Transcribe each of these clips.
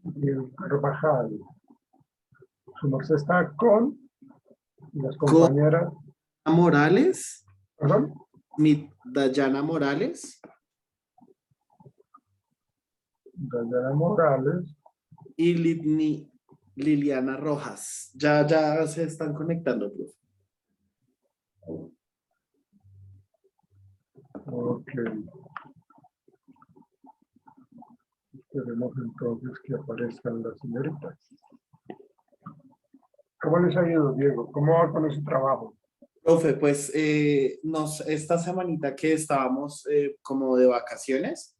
Bien, Carvajal. Su merced está con las Con compañeras, Morales, perdón, Dayana Morales Dayana Morales. y Liliana Rojas. Ya se están conectando, profe. Ok. Esperemos entonces que aparezcan las señoritas. ¿Cómo les ha ido, Diego? ¿Cómo va con ese trabajo? Profe, pues esta semanita que estábamos como de vacaciones,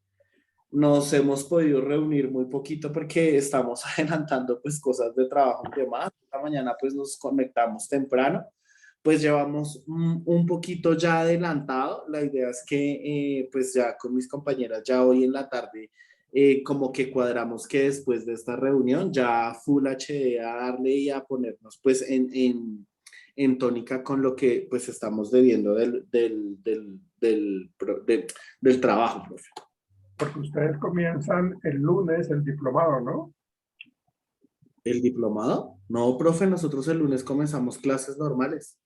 nos hemos podido reunir muy poquito porque estamos adelantando pues cosas de trabajo y demás. Esta mañana pues nos conectamos temprano, pues llevamos un poquito ya adelantado. La idea es que pues ya con mis compañeras ya hoy en la tarde como que cuadramos que después de esta reunión ya Full HD a darle y a ponernos pues en tónica con lo que pues estamos debiendo del trabajo, profe. Porque ustedes comienzan el lunes el diplomado, ¿no? ¿El diplomado? No, profe, nosotros el lunes comenzamos clases normales.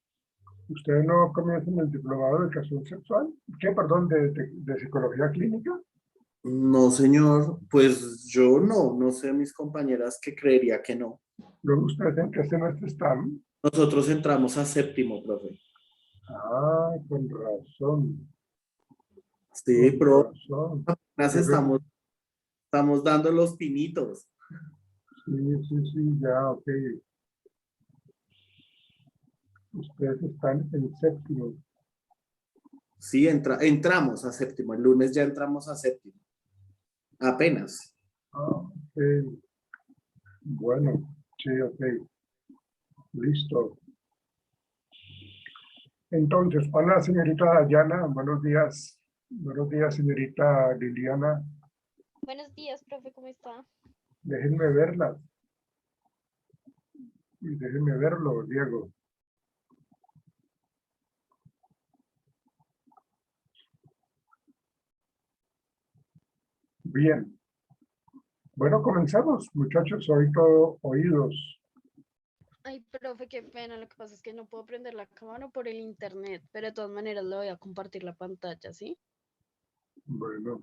¿Ustedes no comienzan el diplomado de educación sexual? ¿Qué, perdón, de psicología clínica? No, señor, pues yo no sé mis compañeras que creería que no. Luego ustedes en qué semestre están. Nosotros entramos a séptimo, profe. Ah, con razón, Sí, con profe, razón. apenas Yo creo- estamos dando los pinitos. sí, ya, ok. Ustedes están en séptimo. Sí, entramos a séptimo, el lunes ya entramos a séptimo, apenas. Ah, ok. Bueno, sí, ok. Listo. Entonces, hola, señorita Dayana. Buenos días. Buenos días, señorita Liliana. Buenos días, profe, ¿cómo está? Déjenme verla y déjenme verlo, Diego. Bien. Bueno, comenzamos, muchachos. Soy todo oídos. Ay, profe, qué pena. Lo que pasa es que no puedo prender la cámara por el internet, pero de todas maneras le voy a compartir la pantalla, ¿sí? Bueno,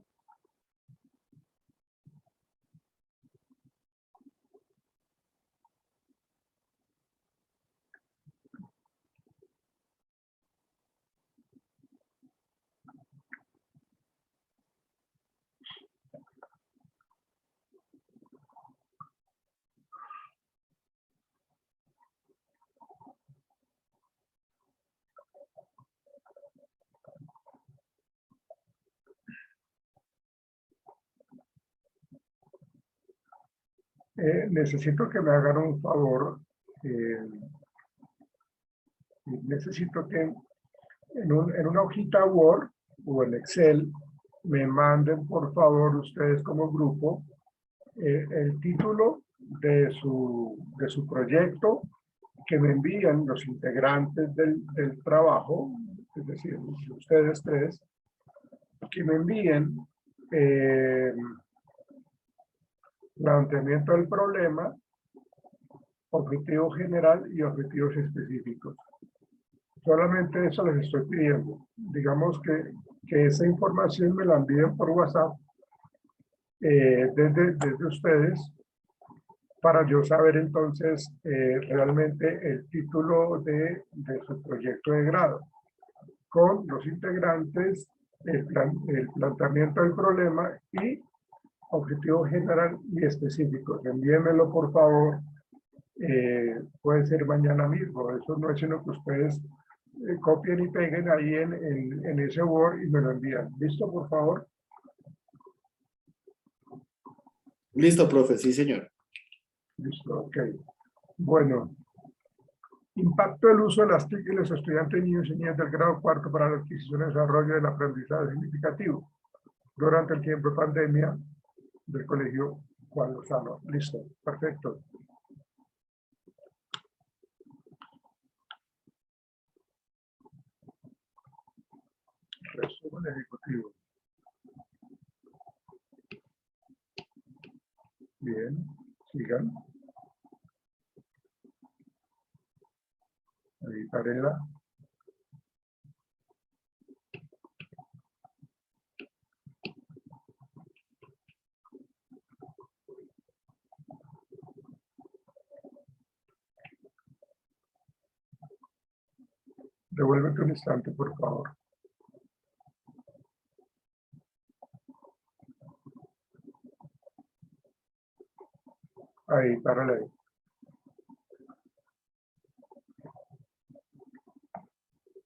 necesito que me hagan un favor. eh, Necesito que en una hojita Word o en Excel me manden, por favor, ustedes como grupo, el título de su proyecto, que me envían los integrantes del trabajo, es decir, ustedes tres, que me envíen eh, planteamiento del problema, objetivo general y objetivos específicos. Solamente eso les estoy pidiendo. Digamos que esa información me la envíen por WhatsApp desde ustedes, para yo saber entonces realmente el título de su proyecto de grado, con los integrantes, el planteamiento del problema y objetivo general y específico. Envíenmelo, por favor. Puede ser mañana mismo. Eso no es sino que ustedes copien y peguen ahí en ese Word y me lo envían. ¿Listo, por favor? Listo, profe, sí, señor. Listo, ok. Bueno, impacto del uso de las TIC en los estudiantes, niños y niñas del grado cuarto para la adquisición y desarrollo del aprendizaje significativo durante el tiempo de pandemia del colegio Juan Lozano. Listo, perfecto. Resumen ejecutivo. Bien. Sigan. Ahí, párenla. Devuélvete un instante, por favor. Ahí, párale ahí.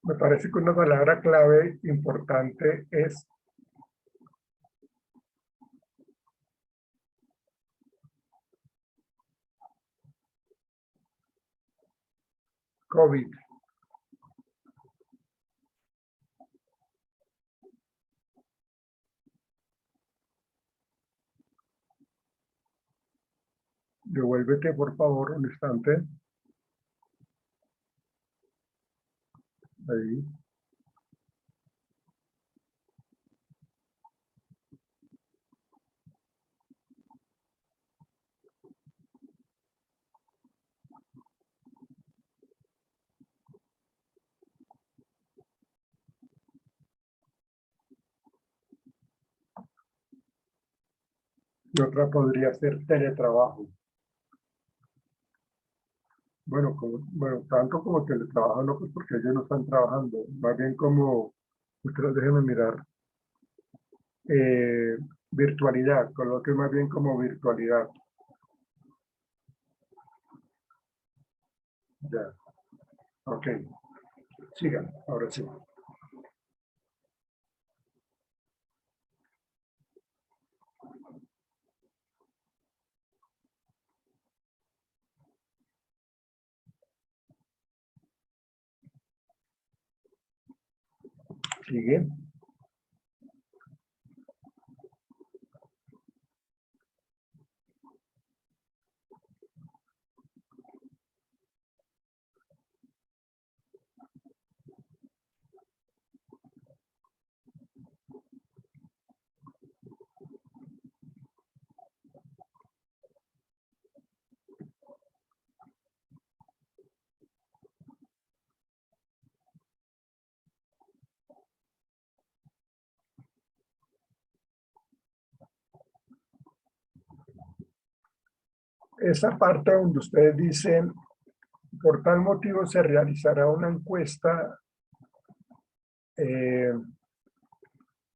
Me parece que una palabra clave importante es COVID. Devuélvete, por favor, un instante. Ahí. Y otra podría ser teletrabajo. Bueno, tanto como teletrabajo no, pues porque ellos no están trabajando. Más bien como, ustedes déjenme mirar. Virtualidad, coloque más bien como virtualidad. Ya. Ok. Sigan, ahora sí. Sigue. Esa parte donde ustedes dicen, por tal motivo se realizará una encuesta, o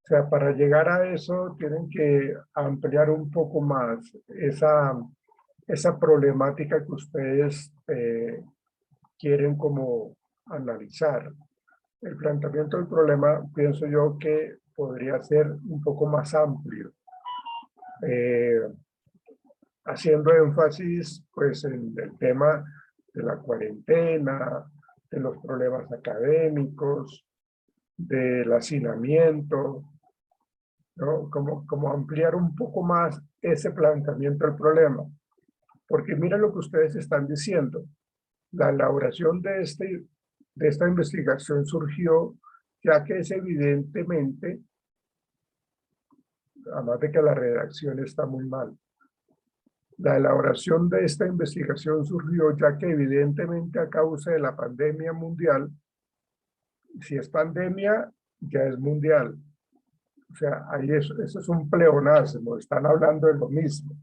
sea, para llegar a eso tienen que ampliar un poco más esa problemática que ustedes quieren como analizar. El planteamiento del problema, pienso yo que podría ser un poco más amplio, haciendo énfasis pues en el tema de la cuarentena, de los problemas académicos, del hacinamiento, ¿no? Como ampliar un poco más ese planteamiento del problema. Porque miren lo que ustedes están diciendo. La elaboración de esta investigación surgió ya que es evidentemente, además de que la redacción está muy mal, la elaboración de esta investigación surgió ya que evidentemente a causa de la pandemia mundial, si es pandemia, ya es mundial. O sea, ahí eso es un pleonasmo, están hablando de lo mismo.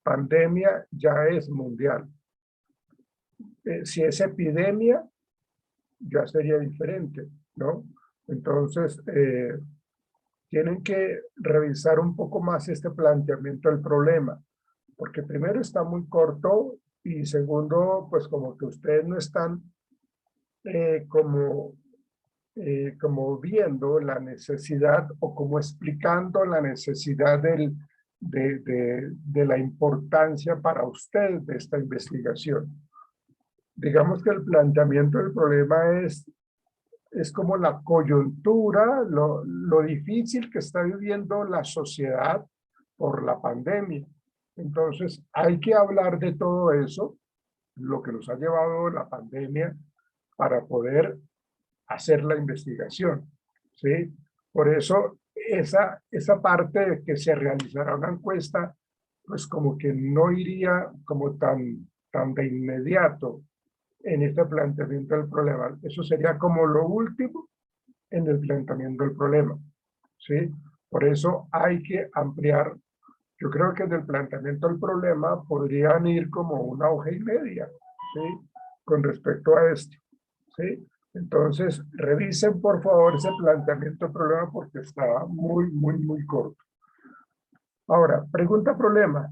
Pandemia ya es mundial. Si es epidemia, ya sería diferente, ¿no? Entonces, tienen que revisar un poco más este planteamiento del problema, porque primero está muy corto y segundo, pues como que ustedes no están como viendo la necesidad o como explicando la necesidad de la importancia para ustedes de esta investigación. Digamos que el planteamiento del problema es como la coyuntura, lo difícil que está viviendo la sociedad por la pandemia. Entonces, hay que hablar de todo eso, lo que nos ha llevado la pandemia para poder hacer la investigación, ¿sí? Por eso, esa parte de que se realizará una encuesta pues como que no iría como tan de inmediato en este planteamiento del problema. Eso sería como lo último en el planteamiento del problema, ¿sí? Por eso hay que ampliar. Yo creo que del planteamiento del problema podrían ir como una hoja y media, ¿sí? Con respecto a esto, ¿sí? Entonces, revisen por favor ese planteamiento del problema porque está muy corto. Ahora, pregunta problema.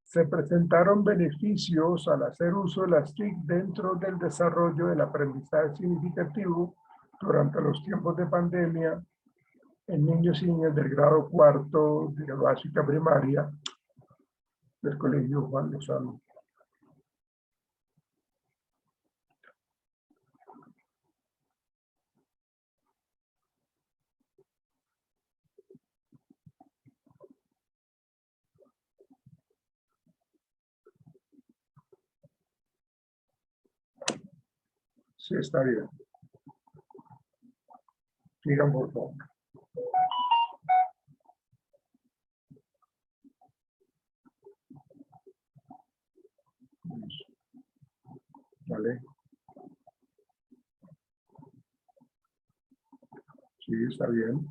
Se presentaron beneficios al hacer uso de las TIC dentro del desarrollo del aprendizaje significativo durante los tiempos de pandemia en niños y niñas del grado cuarto de básica primaria del Colegio Juan Lozano. Sí, está bien. Sigan, por favor. Vale. Sí, está bien.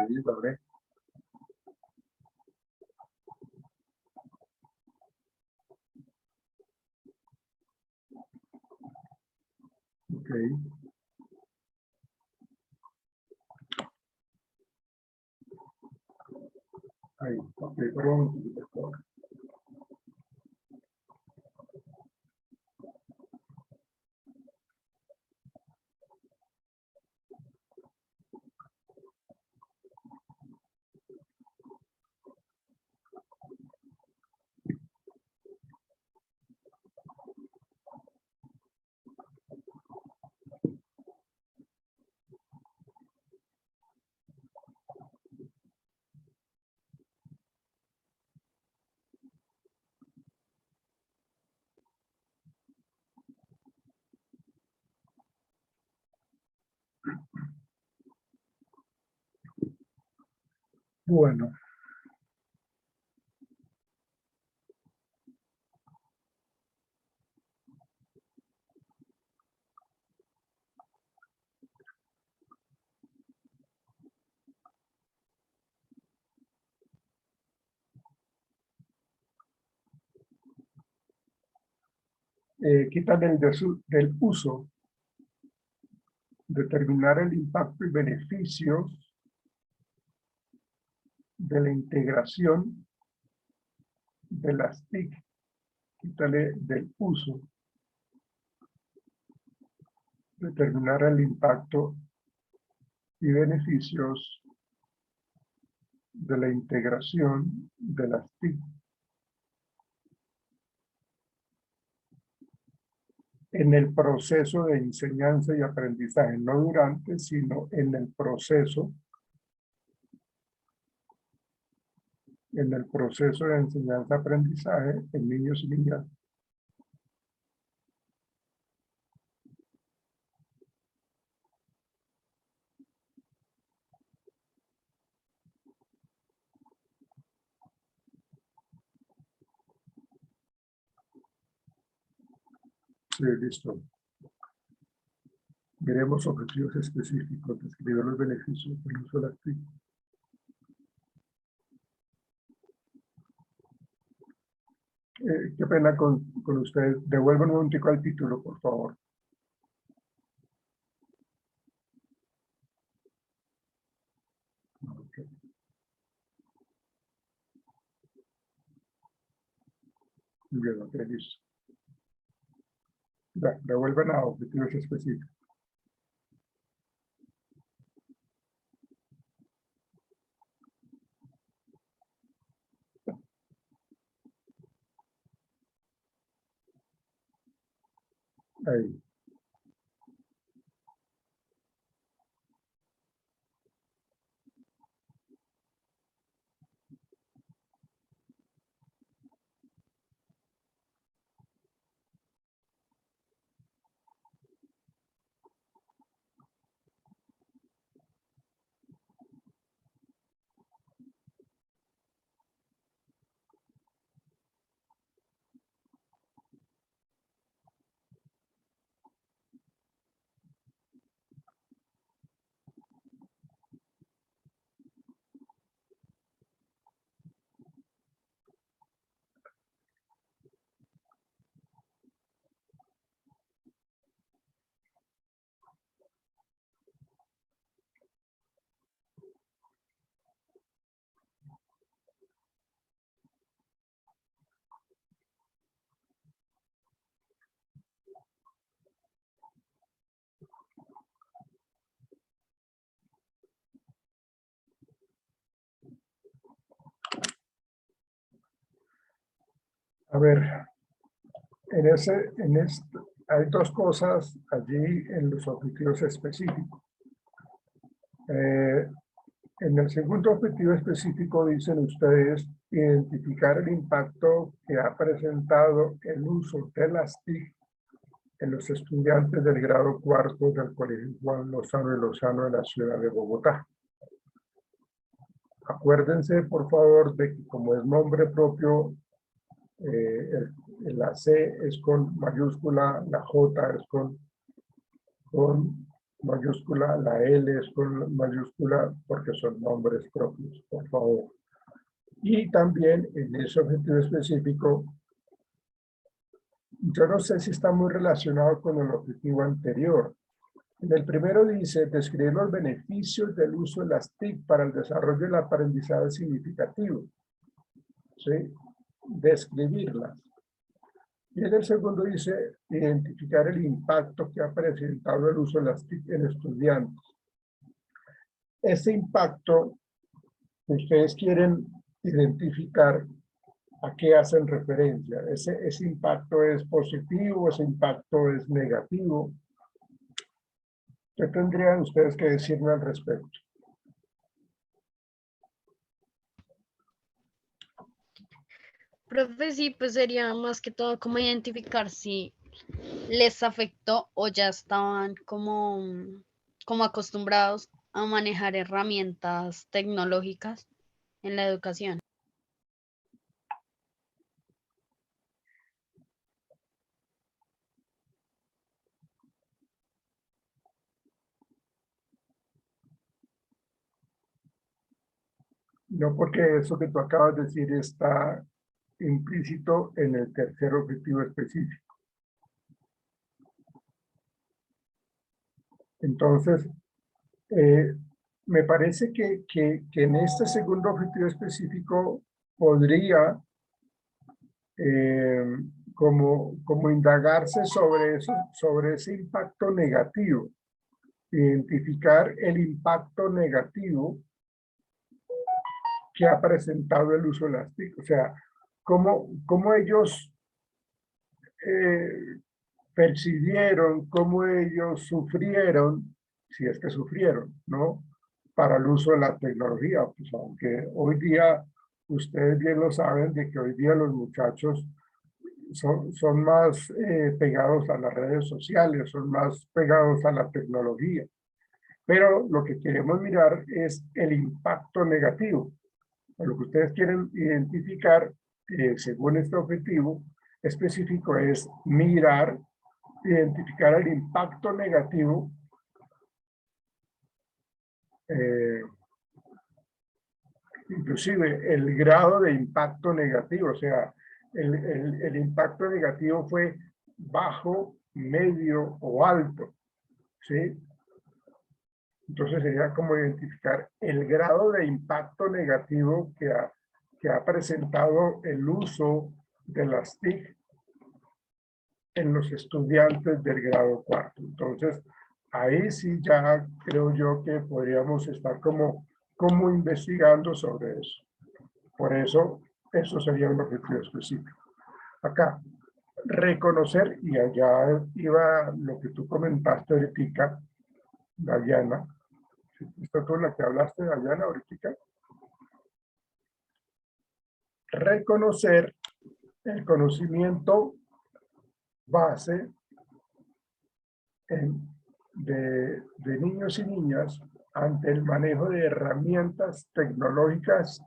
Sí, vale. Ok. Ahí. Ok, perdón, por favor. Bueno, quitan del uso, determinar el impacto y beneficios de la integración de las TIC, quítale del uso, determinar el impacto y beneficios de la integración de las TIC en el proceso de enseñanza y aprendizaje, no durante, sino en el proceso de enseñanza-aprendizaje en niños y niñas. Sí, listo. Veremos objetivos específicos, describir los beneficios del uso de las TIC. Qué pena con ustedes. Devuelvan un momentico al título, por favor. Okay. Bien, ok, listo. Ya, devuelven a objetivos específicos. Ahí. A ver, hay dos cosas allí en los objetivos específicos. En el segundo objetivo específico dicen ustedes identificar el impacto que ha presentado el uso de las TIC en los estudiantes del grado cuarto del Colegio Juan Lozano de Lozano de la ciudad de Bogotá. Acuérdense, por favor, de que como es nombre propio, la C es con mayúscula, la J es con mayúscula, la L es con mayúscula, porque son nombres propios, por favor. Y también en ese objetivo específico, yo no sé si está muy relacionado con el objetivo anterior. En el primero dice, describir los beneficios del uso de las TIC para el desarrollo del aprendizaje significativo. ¿Sí? Describirlas. Y en el segundo dice, identificar el impacto que ha presentado el uso de las TIC en estudiantes. Ese impacto que ustedes quieren identificar, ¿a qué hacen referencia? ¿Ese impacto es positivo? ¿Ese impacto es negativo? ¿Qué tendrían ustedes que decirme al respecto? Profe, sí, pues sería más que todo como identificar si les afectó o ya estaban como acostumbrados a manejar herramientas tecnológicas en la educación. No, porque eso que tú acabas de decir está implícito en el tercer objetivo específico. Entonces, me parece que en este segundo objetivo específico podría como indagarse sobre eso, sobre ese impacto negativo, identificar el impacto negativo que ha presentado el uso de las TIC. O sea, cómo ellos percibieron, cómo ellos sufrieron, si es que sufrieron, ¿no? Para el uso de la tecnología. Pues aunque hoy día, ustedes bien lo saben, de que hoy día los muchachos son más pegados a las redes sociales, son más pegados a la tecnología. Pero lo que queremos mirar es el impacto negativo. Lo que ustedes quieren identificar, según este objetivo específico, es mirar, identificar el impacto negativo inclusive el grado de impacto negativo, o sea, el impacto negativo fue bajo, medio o alto, ¿sí? Entonces sería como identificar el grado de impacto negativo que ha presentado el uso de las TIC en los estudiantes del grado cuarto. Entonces, ahí sí ya creo yo que podríamos estar como investigando sobre eso. Por eso, eso sería un objetivo específico. Acá, reconocer, y allá iba lo que tú comentaste ahorita, Dayana. ¿Esta tú la que hablaste, Dayana, ahorita? Reconocer el conocimiento base de niños y niñas ante el manejo de herramientas tecnológicas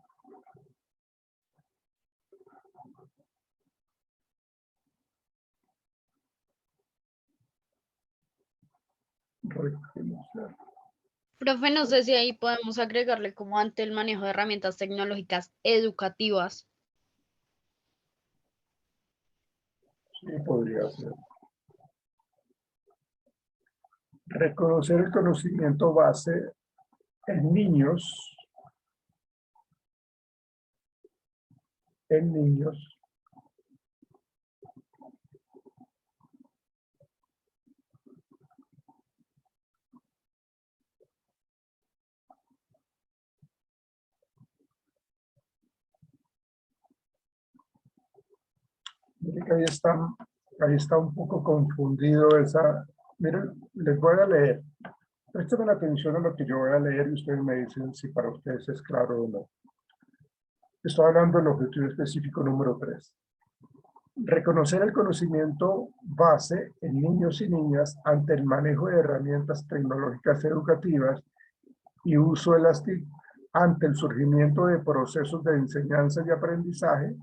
reconocer. Profe, no sé si ahí podemos agregarle como ante el manejo de herramientas tecnológicas educativas. Sí, podría ser. Reconocer el conocimiento base en niños, en niños que ahí está un poco confundido esa. Miren, les voy a leer. Presten atención a lo que yo voy a leer y ustedes me dicen si para ustedes es claro o no. Estoy hablando del objetivo específico número 3. Reconocer el conocimiento base en niños y niñas ante el manejo de herramientas tecnológicas educativas y uso de las TIC ante el surgimiento de procesos de enseñanza y aprendizaje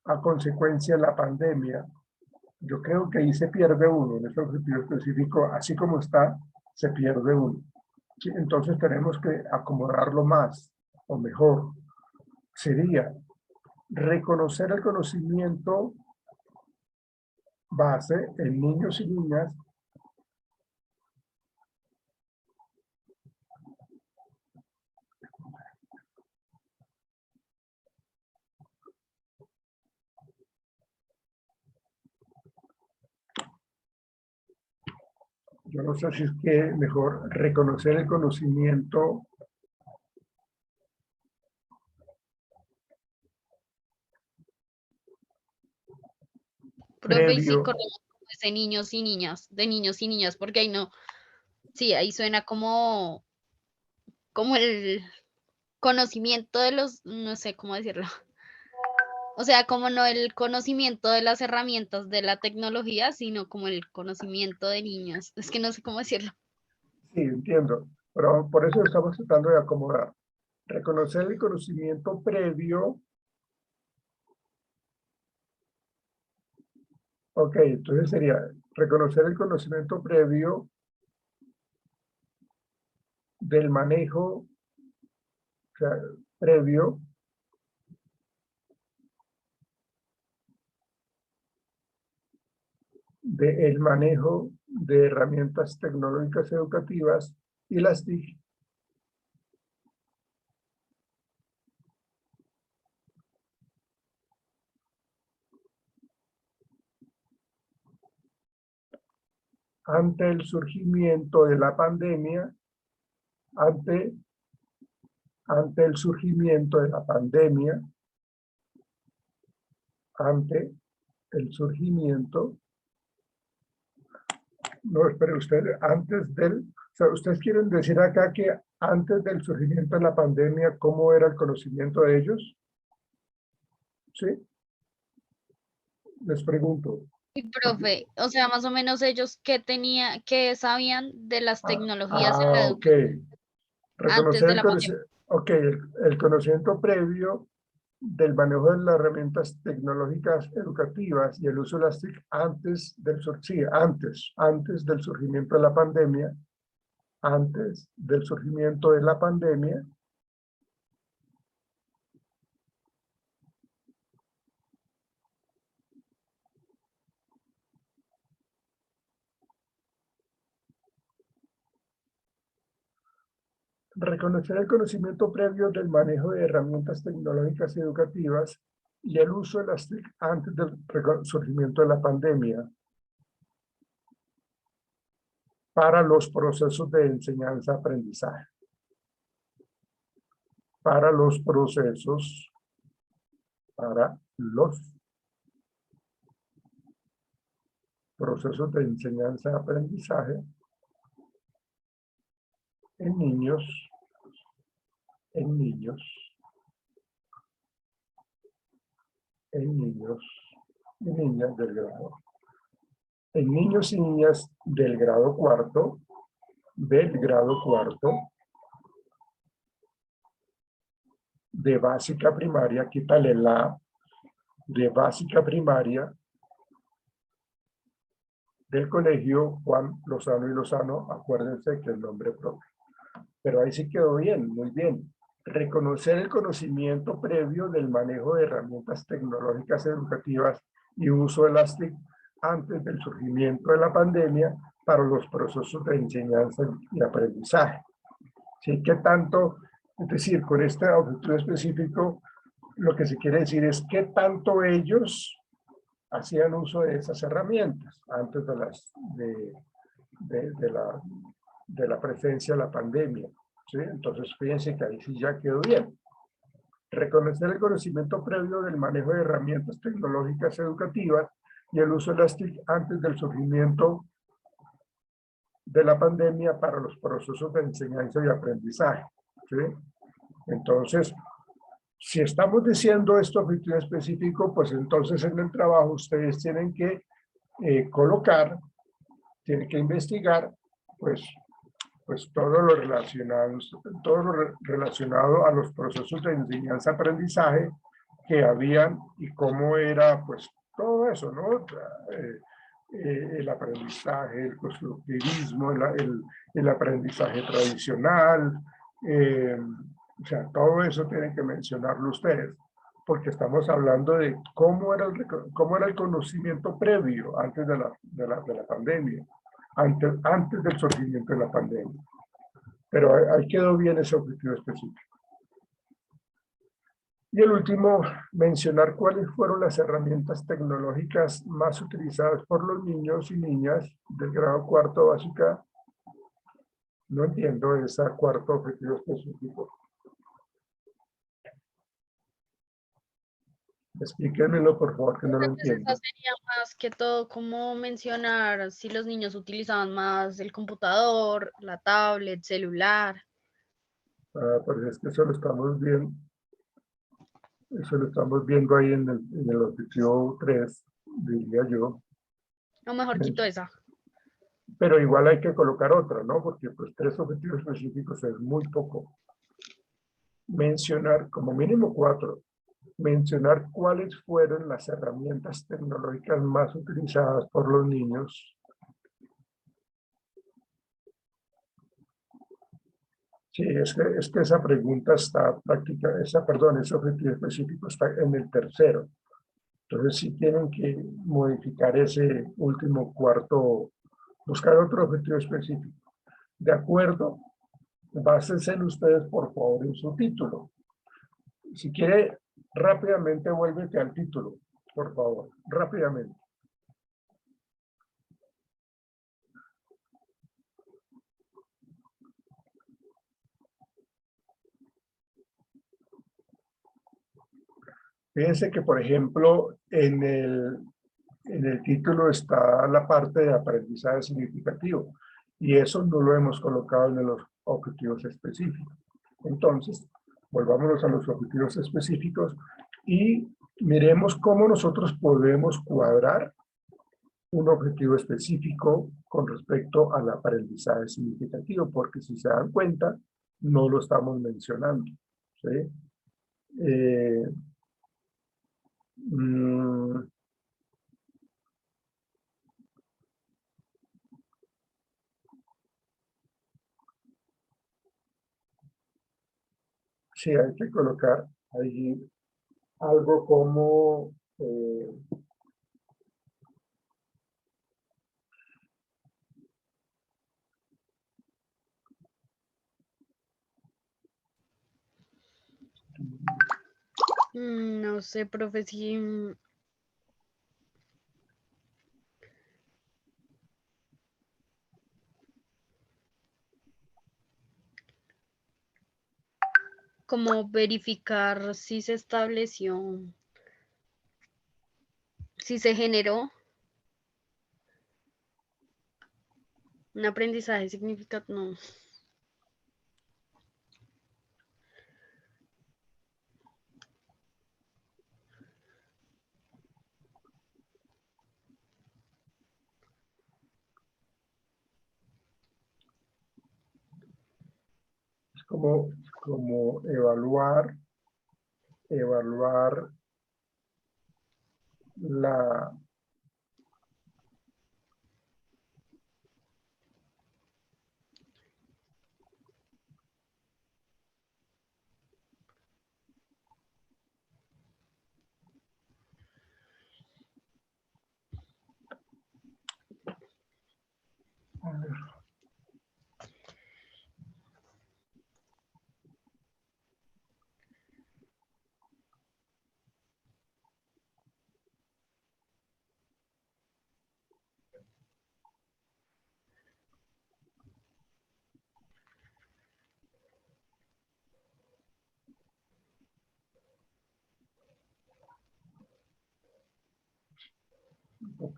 a consecuencia de la pandemia. Yo creo que ahí se pierde uno, en este objetivo específico, así como está, se pierde uno. ¿Sí? Entonces tenemos que acomodarlo más o mejor. Sería reconocer el conocimiento base en niños y niñas yo no sé si es que mejor reconocer el conocimiento Profe, y si previo. corremos como es de niños y niñas, porque ahí no, sí, ahí suena como el conocimiento de los, no sé cómo decirlo. O sea, como no el conocimiento de las herramientas de la tecnología, sino como el conocimiento de niños. Es que no sé cómo decirlo. Sí, entiendo, pero por eso estamos tratando de acomodar. Reconocer el conocimiento previo. Ok, entonces sería reconocer el conocimiento previo del manejo, o sea, previo del manejo de herramientas tecnológicas educativas y las TIC ante el surgimiento de la pandemia, ante el surgimiento de la pandemia, ante el surgimiento, no, espere usted, antes del, o sea, ustedes quieren decir acá que antes del surgimiento de la pandemia, ¿cómo era el conocimiento de ellos? ¿Sí? Les pregunto. Y profe, o sea, más o menos ellos qué sabían de las tecnologías en la Ok. educación antes Reconocer de la pandemia. el conocimiento previo del manejo de las herramientas tecnológicas educativas y el uso de las TIC antes del surgimiento de la pandemia, antes del surgimiento de la pandemia, reconocer el conocimiento previo del manejo de herramientas tecnológicas educativas y el uso de las TIC antes del surgimiento de la pandemia para los procesos de enseñanza-aprendizaje. Para los procesos de enseñanza-aprendizaje en niños y niñas del grado. En niños y niñas del grado cuarto, de básica primaria, quítale la de básica primaria del colegio Juan Lozano y Lozano, acuérdense que el nombre propio. Pero ahí sí quedó bien, muy bien. Reconocer el conocimiento previo del manejo de herramientas tecnológicas educativas y uso de las TIC antes del surgimiento de la pandemia para los procesos de enseñanza y aprendizaje. ¿Sí? ¿Qué tanto? Es decir, con este objetivo específico, lo que se quiere decir es qué tanto ellos hacían uso de esas herramientas antes de la presencia de la pandemia. ¿Sí? Entonces, fíjense que ahí sí ya quedó bien. reconocer el conocimiento previo del manejo de herramientas tecnológicas educativas y el uso de las TIC antes del surgimiento de la pandemia para los procesos de enseñanza y aprendizaje. ¿Sí? Entonces, si estamos diciendo esto objetivo específico, pues entonces en el trabajo ustedes tienen que colocar, tienen que investigar, pues todo lo relacionado a los procesos de enseñanza-aprendizaje que habían y cómo era, pues, todo eso, ¿no? El aprendizaje, el constructivismo, el aprendizaje tradicional, o sea, todo eso tienen que mencionarlo ustedes, porque estamos hablando de cómo era el conocimiento previo antes de la pandemia, antes del surgimiento de la pandemia. Pero ahí quedó bien ese objetivo específico. Y el último, mencionar cuáles fueron las herramientas tecnológicas más utilizadas por los niños y niñas del grado cuarto básica. No entiendo ese cuarto objetivo específico. Explíquenmelo, por favor, que no lo Entonces, entiendo. esa sería más que todo como mencionar si los niños utilizaban más el computador, la tablet, celular. Pues es que eso lo estamos viendo ahí en el objetivo 3, diría yo. O mejor quito esa. Pero igual hay que colocar otra, ¿no? Porque pues 3 objetivos específicos es muy poco. Mencionar, como mínimo 4, mencionar cuáles fueron las herramientas tecnológicas más utilizadas por los niños. Sí, es que esa pregunta está ese objetivo específico está en el tercero. Entonces sí tienen que modificar ese último cuarto, buscar otro objetivo específico. De acuerdo, básense en ustedes, por favor, en su título. Si quiere, rápidamente vuélvete al título, por favor, rápidamente. Fíjense que, por ejemplo, en el título está la parte de aprendizaje significativo y eso no lo hemos colocado en los objetivos específicos. Entonces, volvámonos a los objetivos específicos y miremos cómo nosotros podemos cuadrar un objetivo específico con respecto al aprendizaje significativo, porque si se dan cuenta, no lo estamos mencionando. ¿Sí? Eh, mm, sí, hay que colocar ahí algo como No sé, profe, si como verificar si se estableció, si se generó un aprendizaje significativo. No. es como evaluar la,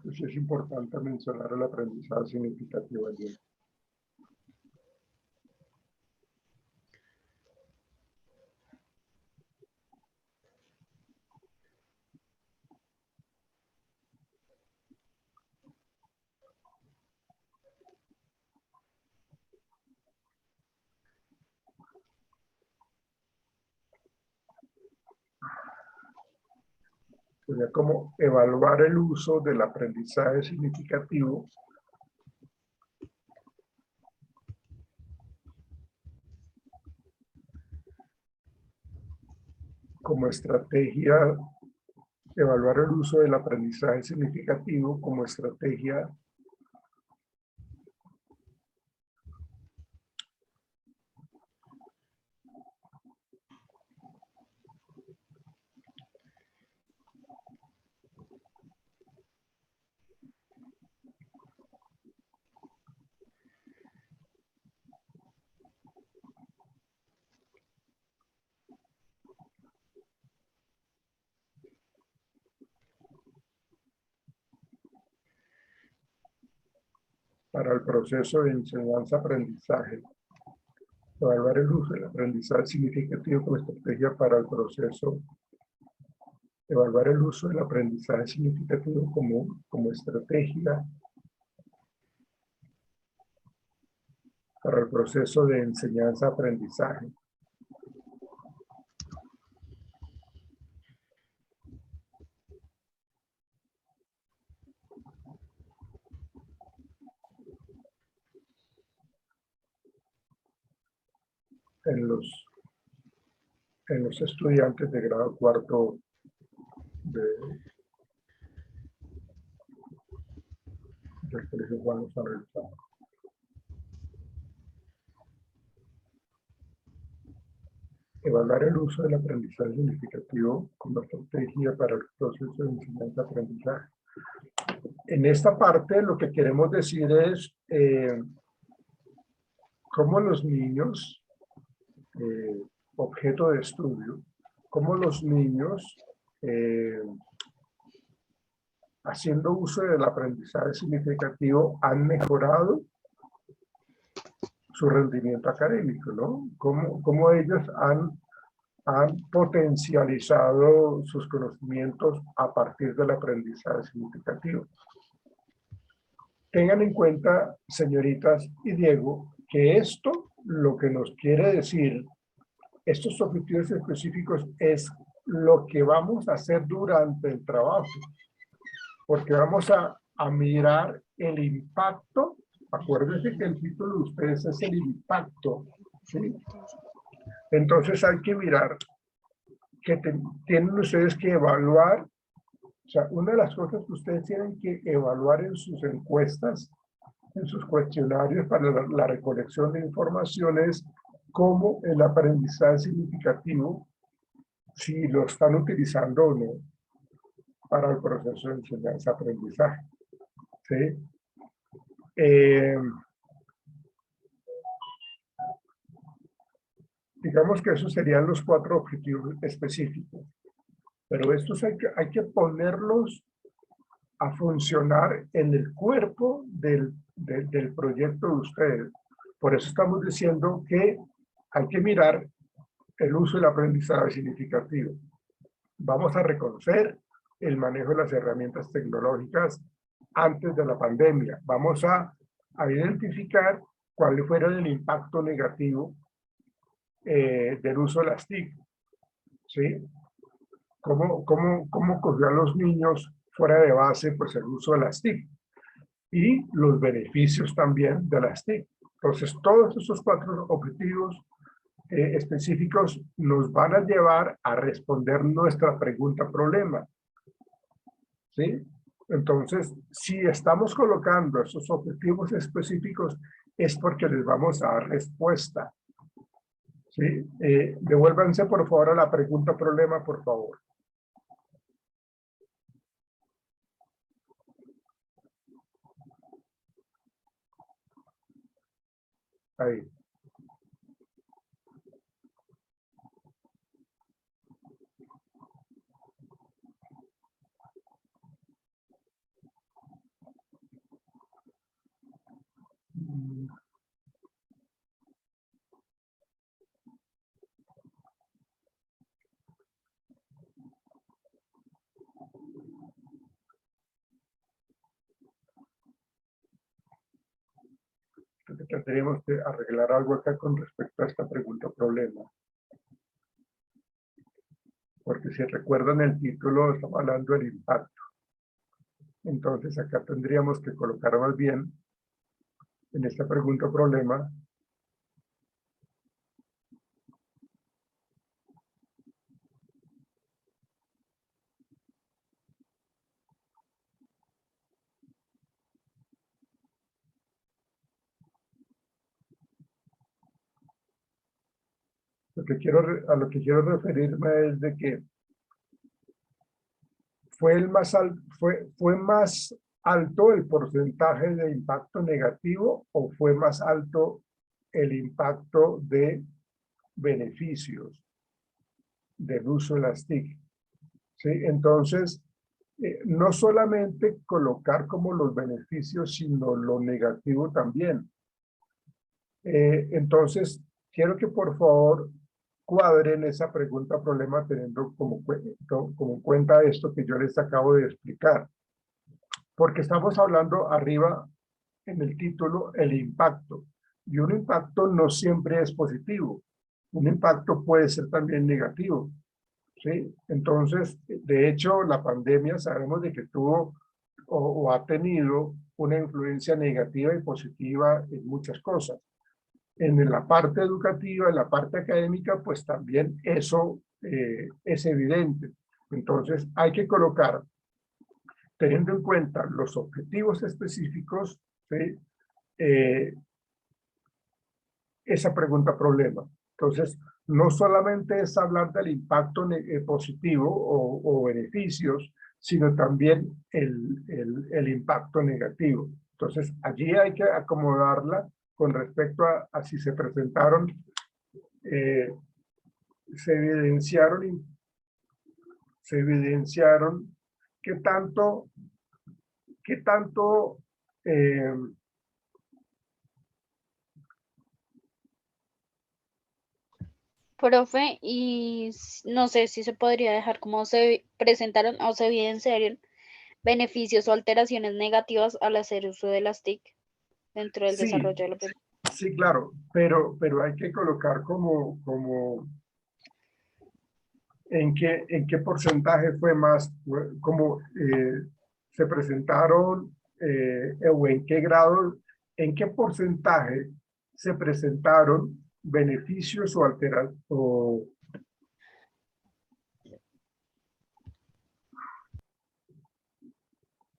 porque sí es importante mencionar el aprendizaje significativo allí. Sería como evaluar el uso del aprendizaje significativo como estrategia, evaluar el uso del aprendizaje significativo como estrategia para el proceso de enseñanza-aprendizaje. Evaluar el uso del aprendizaje significativo como estrategia para el proceso. Evaluar el uso del aprendizaje significativo como estrategia para el proceso de enseñanza-aprendizaje. En los estudiantes de grado cuarto del Colegio Juan Lozano Lozano. Evaluar el uso del aprendizaje significativo como estrategia para el proceso de enseñanza-aprendizaje. En esta parte lo que queremos decir es cómo los niños, objeto de estudio, cómo los niños, haciendo uso del aprendizaje significativo, han mejorado su rendimiento académico, ¿no? Cómo ellos han potencializado sus conocimientos a partir del aprendizaje significativo. Tengan en cuenta, señoritas y Diego, que esto lo que nos quiere decir, estos objetivos específicos, es lo que vamos a hacer durante el trabajo, porque vamos a mirar el impacto. Acuérdense que el título de ustedes es el impacto, ¿sí? Entonces hay que mirar que tienen ustedes que evaluar. O sea, una de las cosas que ustedes tienen que evaluar en sus encuestas, en sus cuestionarios para la recolección de información es cómo el aprendizaje significativo, si lo están utilizando o no para el proceso de enseñanza-aprendizaje. ¿Sí? Digamos que esos serían los 4 objetivos específicos, pero estos hay que ponerlos a funcionar en el cuerpo del proyecto de ustedes. Por eso estamos diciendo que hay que mirar el uso del aprendizaje significativo. Vamos a reconocer el manejo de las herramientas tecnológicas antes de la pandemia. Vamos a identificar cuál fuera el impacto negativo del uso de las TIC. ¿Sí? ¿Cómo cogió a los niños fuera de base pues el uso de las TIC? Y los beneficios también de las TIC. Entonces, todos esos 4 objetivos específicos nos van a llevar a responder nuestra pregunta problema. ¿Sí? Entonces, si estamos colocando esos objetivos específicos, es porque les vamos a dar respuesta. ¿Sí? Devuélvanse, por favor, a la pregunta problema, por favor. Ahí. tendríamos que arreglar algo acá con respecto a esta pregunta problema. Porque si recuerdan el título, estamos hablando del impacto. Entonces acá tendríamos que colocar más bien en esta pregunta problema a lo que quiero referirme es de que fue más alto el porcentaje de impacto negativo o fue más alto el impacto de beneficios del uso de las TIC. ¿Sí? Entonces, no solamente colocar como los beneficios, sino lo negativo también. Entonces, quiero que por favor cuadren esa pregunta problema teniendo como en cuenta esto que yo les acabo de explicar. Porque estamos hablando arriba en el título el impacto. Y un impacto no siempre es positivo. Un impacto puede ser también negativo. ¿Sí? Entonces, de hecho, la pandemia sabemos de que tuvo o ha tenido una influencia negativa y positiva en muchas cosas. En la parte educativa, en la parte académica, pues también eso es evidente. Entonces, hay que colocar, teniendo en cuenta los objetivos específicos, ¿sí? Esa pregunta problema. Entonces, no solamente es hablar del impacto positivo o beneficios, sino también el impacto negativo. Entonces, allí hay que acomodarla con respecto a si se presentaron, se evidenciaron qué tanto eh, Profe, y no sé si se podría dejar como se presentaron o se evidenciaron beneficios o alteraciones negativas al hacer uso de las TIC dentro del sí, desarrollo de la persona. sí, claro, pero hay que colocar como en qué porcentaje fue más, como se presentaron o en qué grado, en qué porcentaje se presentaron beneficios o alteraciones,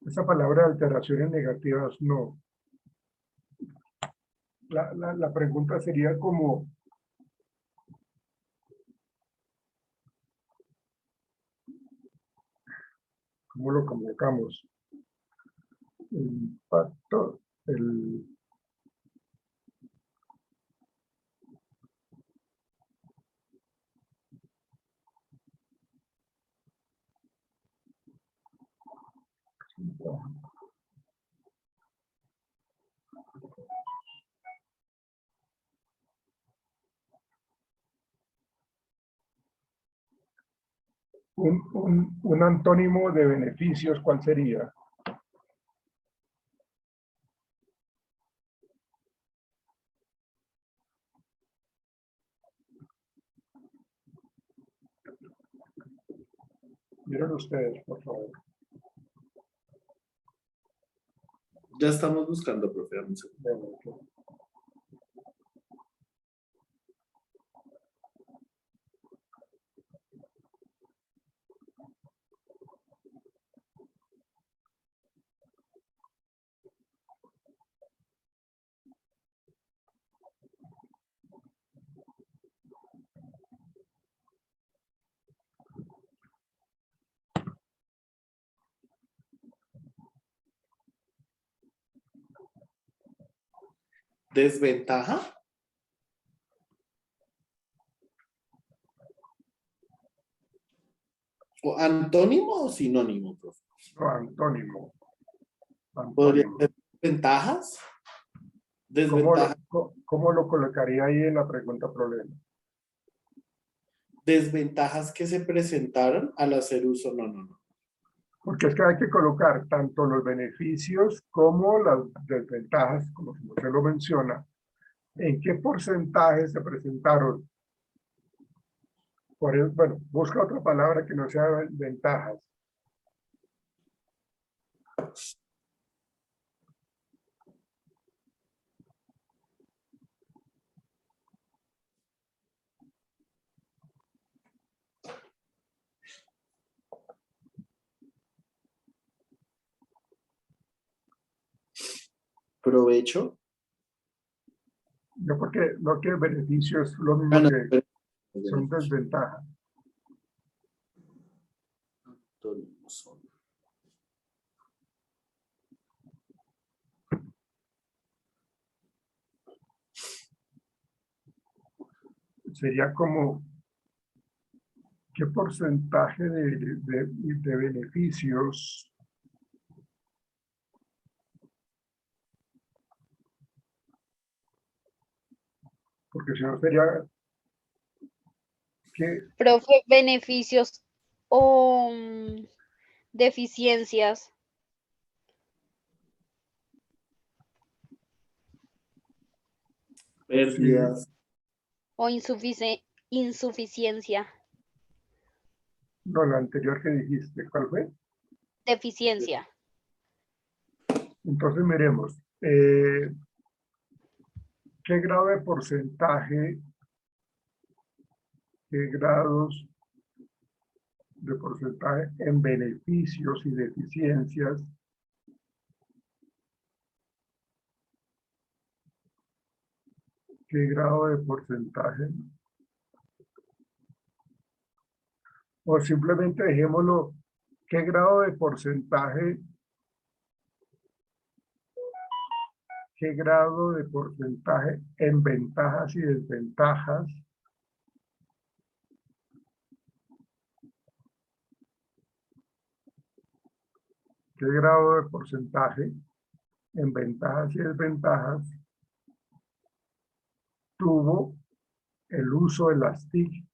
esa palabra alteraciones negativas no. La pregunta sería como, ¿cómo lo convocamos? El impacto, un antónimo de beneficios, ¿cuál sería? Miren ustedes, por favor. Ya estamos buscando, profe. Dame un segundo. ¿Desventaja? ¿O antónimo o sinónimo, profe? No, antónimo. ¿Podría Antónimo. ser ventajas? ¿Cómo Desventajas. cómo lo colocaría ahí en la pregunta problema? Desventajas que se presentaron al hacer uso. No. Porque es que hay que colocar tanto los beneficios como las desventajas, como usted lo menciona, ¿En qué porcentaje se presentaron? Bueno, busca otra palabra que no sea ventajas. Provecho. Yo porque no que beneficio es lo mismo Ah, no, que pero- son desventajas. Antónimos. Sería como qué porcentaje de beneficios, porque si no sería que Profe, beneficios o deficiencias. Pérdidas. O insuficiencia, no, lo anterior que dijiste, ¿cuál fue? deficiencia. Entonces miremos, ¿qué grado de porcentaje, qué grados de porcentaje en beneficios y deficiencias qué grado de porcentaje? O simplemente dejémoslo, ¿qué grado de porcentaje, qué grado de porcentaje en ventajas y desventajas qué grado de porcentaje en ventajas y desventajas tuvo el uso de las TIC,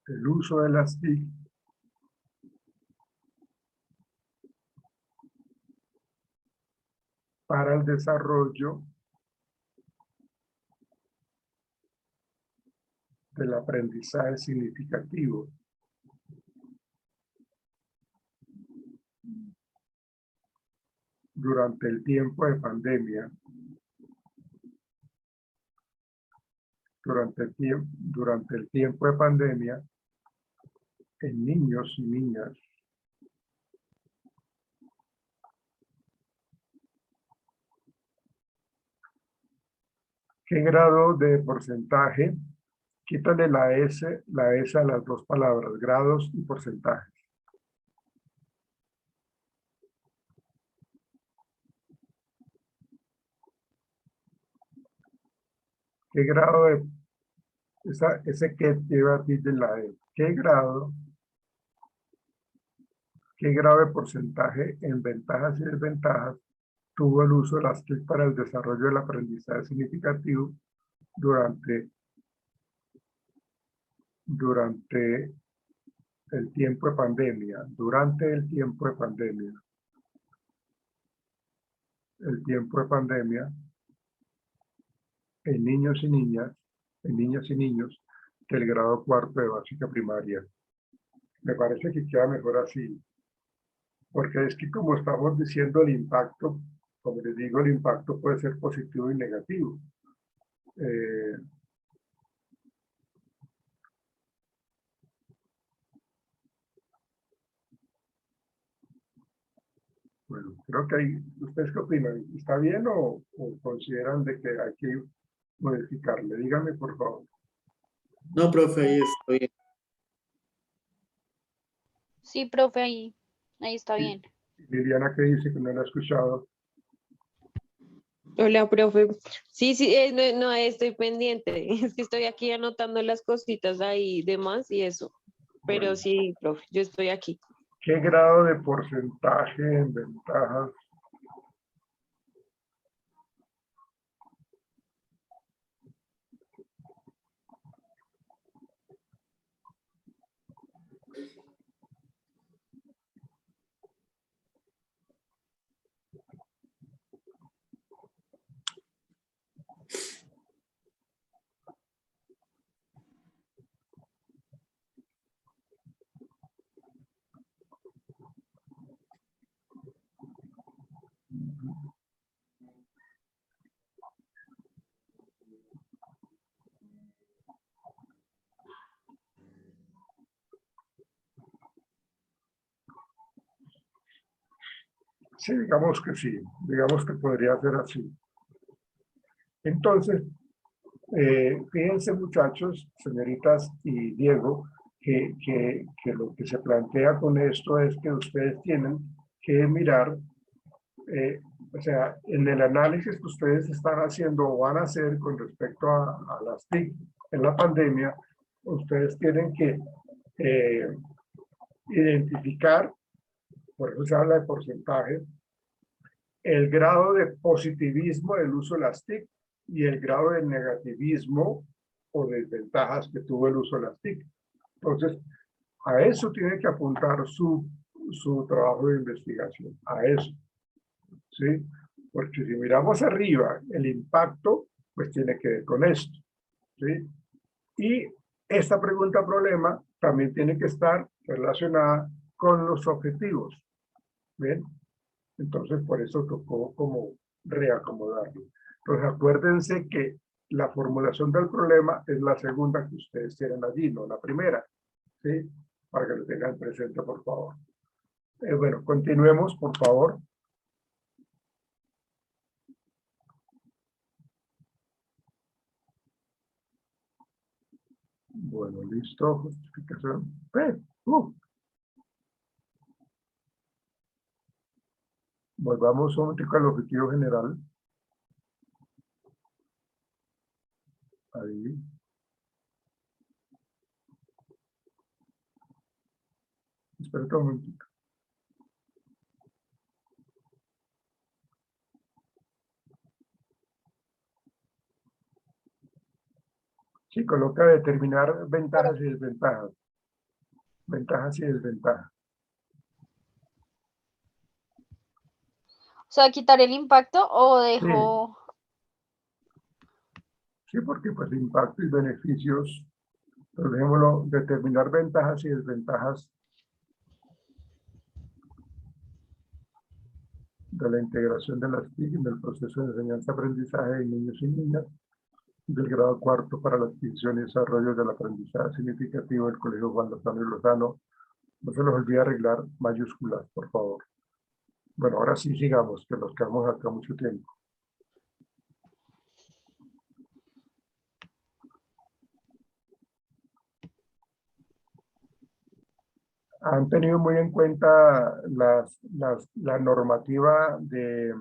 el uso de las TIC para el desarrollo del aprendizaje significativo. Durante el tiempo de pandemia, durante el tiempo de pandemia, en niños y niñas. ¿Qué grado de porcentaje? Quítale la S a las dos palabras, grados y porcentajes. ¿Qué grado de, ese que lleva a ti de la E? ¿Qué grado de porcentaje en ventajas y desventajas tuvo el uso de las TIC para el desarrollo del aprendizaje significativo durante el tiempo de pandemia? Durante el tiempo de pandemia. El tiempo de pandemia en niños y niñas, en niñas y niños del grado cuarto de básica primaria. Me parece que queda mejor así, porque es que como estamos diciendo el impacto, como les digo, el impacto puede ser positivo y negativo. Bueno, creo que hay, ¿ustedes qué opinan? ¿Está bien o consideran de que hay que modificarle? Díganme, por favor. No, profe, ahí estoy. Sí, profe, ahí está Y bien. Liliana, que dice que no la ha escuchado. Hola, profe. Sí, sí, no, no, estoy pendiente. Es que estoy aquí anotando las cositas ahí demás y eso. Pero Bueno, sí, profe, yo estoy aquí. ¿qué grado de porcentaje en ventajas Sí, digamos que sí, digamos que podría ser así. Entonces, fíjense muchachos, señoritas y Diego, que lo que se plantea con esto es que ustedes tienen que mirar, o sea, en el análisis que ustedes están haciendo o van a hacer con respecto a las TIC en la pandemia, ustedes tienen que identificar, por eso se habla de porcentaje, el grado de positivismo del uso de las TIC y el grado de negativismo o desventajas que tuvo el uso de las TIC. Entonces, a eso tiene que apuntar su trabajo de investigación, a eso. ¿Sí? Porque si miramos arriba, el impacto, pues tiene que ver con esto. ¿Sí? Y esta pregunta-problema también tiene que estar relacionada con los objetivos. ¿Bien? Entonces, por eso tocó como reacomodarlo. Entonces, acuérdense que la formulación del problema es la segunda que ustedes tienen allí, no la primera. ¿Sí? Para que lo tengan presente, por favor. Bueno, continuemos, por favor. Bueno, listo. Justificación. Volvamos un momentico al objetivo general. Ahí. Espera un momentito. Sí, coloca determinar ventajas y desventajas. Ventajas y desventajas. O sea, quitar el impacto o Sí, dejo... sí, porque pues impacto y beneficios, por ejemplo, determinar ventajas y desventajas de la integración de las TIC en el proceso de enseñanza-aprendizaje de niños y niñas del grado cuarto para la adquisición y desarrollo del aprendizaje significativo del Colegio Juan Lozano y Lozano. No se los olvide arreglar mayúsculas, por favor. Bueno, ahora sí sigamos, que nos quedamos acá mucho tiempo. ¿Han tenido muy en cuenta la normativa de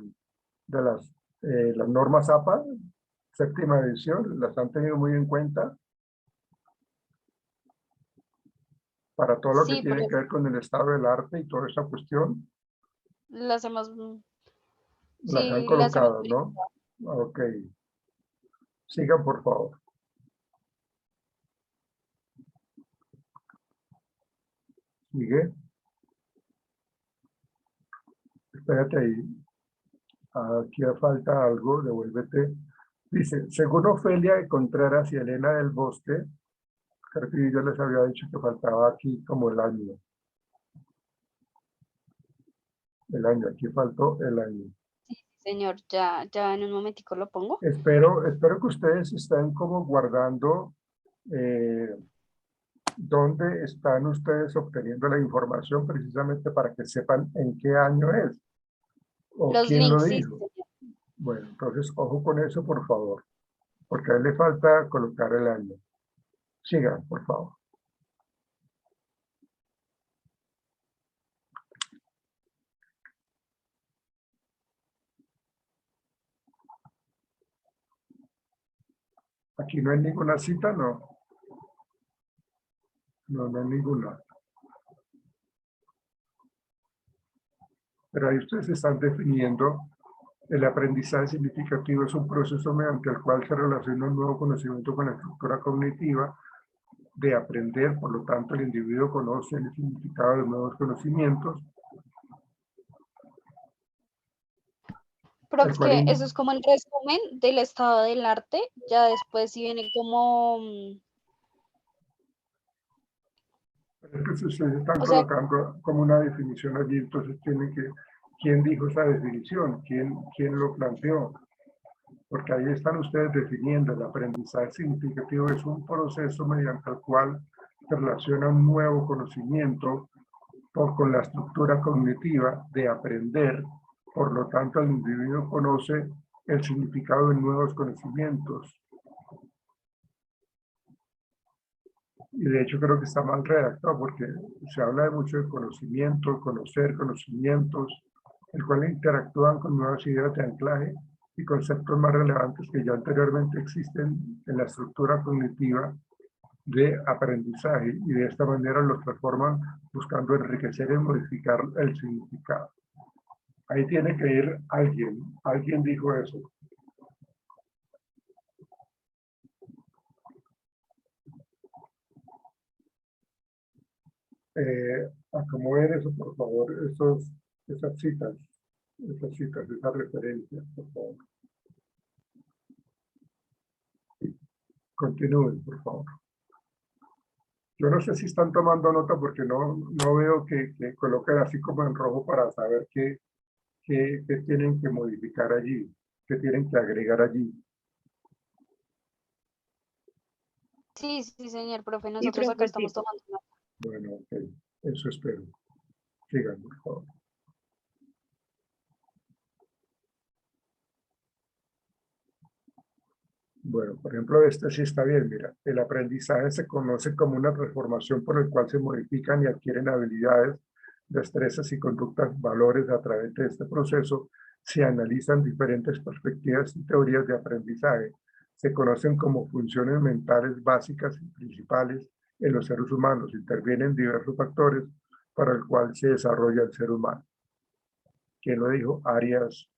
las normas APA, séptima edición? ¿Las han tenido muy en cuenta para todo lo que Sí, por tiene que eso ver con el estado del arte y toda esa cuestión? las hemos... Las han Sí, las hemos... colocado, ¿no? Ok. Sigan, por favor. Sigue. Espérate ahí. Aquí falta algo, devuélvete. Dice, según Ofelia de Contreras y Elena del Bosque, creo que yo les había dicho que faltaba aquí como el año. El año, aquí faltó el año. Señor, ya en un momentico lo pongo. Espero que ustedes estén como guardando dónde están ustedes obteniendo la información precisamente para que sepan en qué año es o Los quién lo links, sí, dijo. Bueno, entonces ojo con eso, por favor, porque a él le falta colocar el año. Sigan, por favor. Aquí no hay ninguna cita, no. No, no hay ninguna. Pero ahí ustedes están definiendo el aprendizaje significativo es un proceso mediante el cual se relaciona un nuevo conocimiento con la estructura cognitiva de aprender, por lo tanto el individuo conoce el significado de nuevos conocimientos. pero El es que cual eso es como el resumen del estado del arte. Ya después sí viene como... es que ustedes están O sea, colocando como una definición allí, entonces tienen que, ¿quién dijo esa definición? ¿Quién lo planteó? Porque ahí están ustedes definiendo el aprendizaje significativo es un proceso mediante el cual se relaciona un nuevo conocimiento con la estructura cognitiva de aprender, Por lo tanto, el individuo conoce el significado de nuevos conocimientos. Y de hecho creo que está mal redactado porque se habla de mucho de conocimiento, conocer conocimientos, el cual interactúan con nuevas ideas de anclaje y conceptos más relevantes que ya anteriormente existen en la estructura cognitiva de aprendizaje, y de esta manera los transforman buscando enriquecer y modificar el significado. Ahí tiene que ir alguien. Alguien dijo eso. Acomoden eso, por favor, esas citas, esas referencias, por favor. Continúen, por favor. Yo no sé si están tomando nota porque no veo que coloquen así como en rojo para saber qué tienen que modificar allí, qué tienen que agregar allí. Sí, sí, señor profe, Y nosotros acá profe, estamos sí. tomando nota. Bueno, ok, eso espero. Sigan, por favor. Bueno, por ejemplo, este sí está bien, mira. El aprendizaje se conoce como una transformación por el cual se modifican y adquieren habilidades, destrezas y conductas, valores. A través de este proceso se analizan diferentes perspectivas y teorías de aprendizaje. Se conocen como funciones mentales básicas y principales en los seres humanos. Intervienen diversos factores para el cual se desarrolla el ser humano. ¿Quién lo dijo? Arias,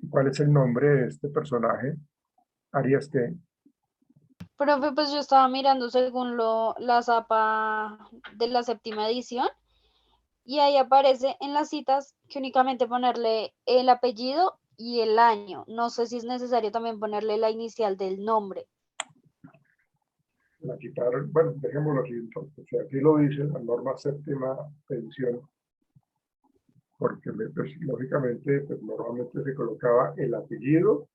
¿cuál es el nombre de este personaje? Arias, ¿qué? Profe, pues yo estaba mirando según la zapa de la 7ª edición y ahí aparece en las citas que únicamente ponerle el apellido y el año. No sé si es necesario también ponerle la inicial del nombre. La quitaron. Bueno, dejémoslo así entonces. Si aquí lo dice la norma 7ª edición, porque pues, lógicamente, pues, normalmente se colocaba el apellido,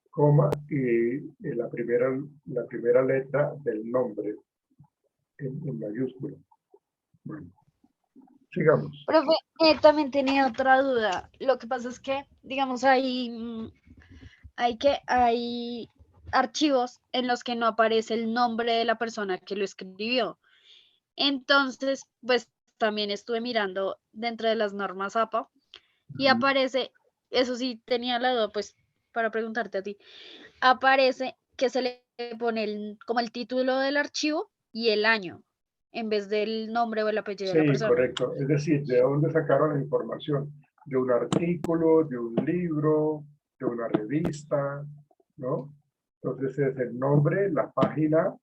coma, y la primera letra del nombre en mayúscula. Bueno, sigamos. Profe, también tenía otra duda. Lo que pasa es que, digamos, hay archivos en los que no aparece el nombre de la persona que lo escribió. Entonces, pues también estuve mirando dentro de las normas APA y aparece, eso sí tenía la duda, pues para preguntarte a ti, aparece que se le pone como el título del archivo y el año en vez del nombre o el apellido de la Sí, persona. correcto. Es decir, ¿de dónde sacaron la información? De un artículo, de un libro, de una revista, ¿no? Entonces es el nombre, la página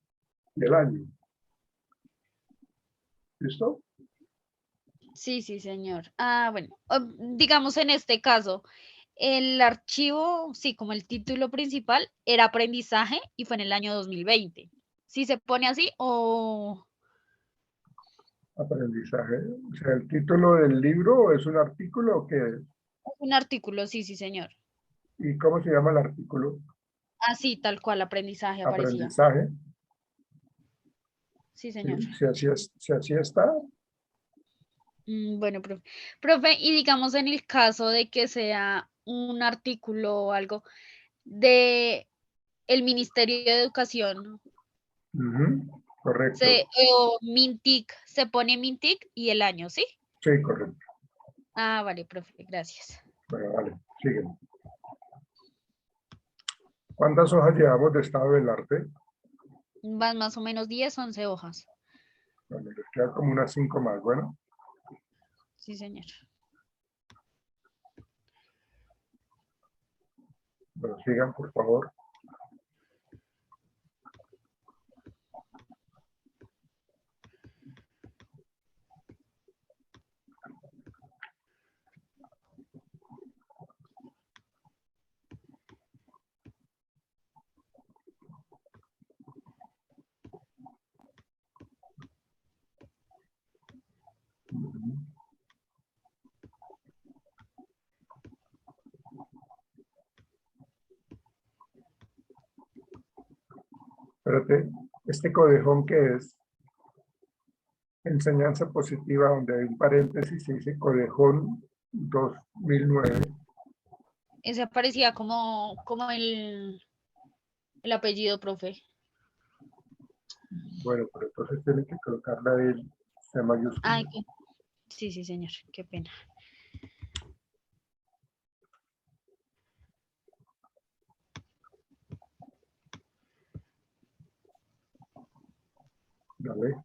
y el año. ¿Listo? Sí, sí, señor. Ah, bueno, digamos en este caso, el archivo, sí, como el título principal, era aprendizaje y fue en el año 2020. ¿Sí se pone así o Aprendizaje. O sea, el título del libro es un artículo o qué es? un artículo? Sí, sí, señor. ¿Y cómo se llama el artículo? Así, tal cual, aprendizaje aparecía. Aprendizaje. Sí, Sí, señor. si así está, Bueno, profe. Profe, y digamos en el caso de que sea un artículo o algo de el Ministerio de Educación, correcto. o Mintic, se pone Mintic y el año, ¿sí? Sí, correcto. Ah, vale, profe, gracias. Bueno, vale, siguen. ¿Cuántas hojas llevamos de estado del arte? Van más o menos 10, 11 hojas. Bueno, les quedan como unas 5 más. Bueno, Sí, señor. bueno, sigan, por favor. Espérate, ¿este codejón qué es? enseñanza positiva, donde hay un paréntesis y dice Codejón 2009. Ese aparecía como el apellido, profe. Bueno, pero entonces tiene que colocarla el C mayúscula. Ay, sí, sí, señor, qué pena. Dale.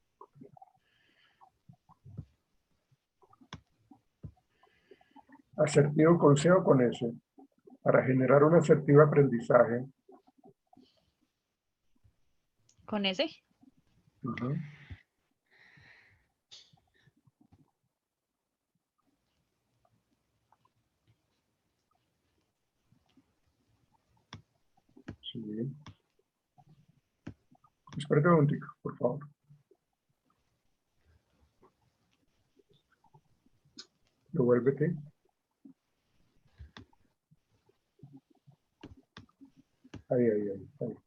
Asertivo con C o con S. Para generar un asertivo aprendizaje. ¿Con ese? Ujú. Sí. Espérate un momentico, por favor. Devuélvete. Ahí, ahí, ahí. Ahí.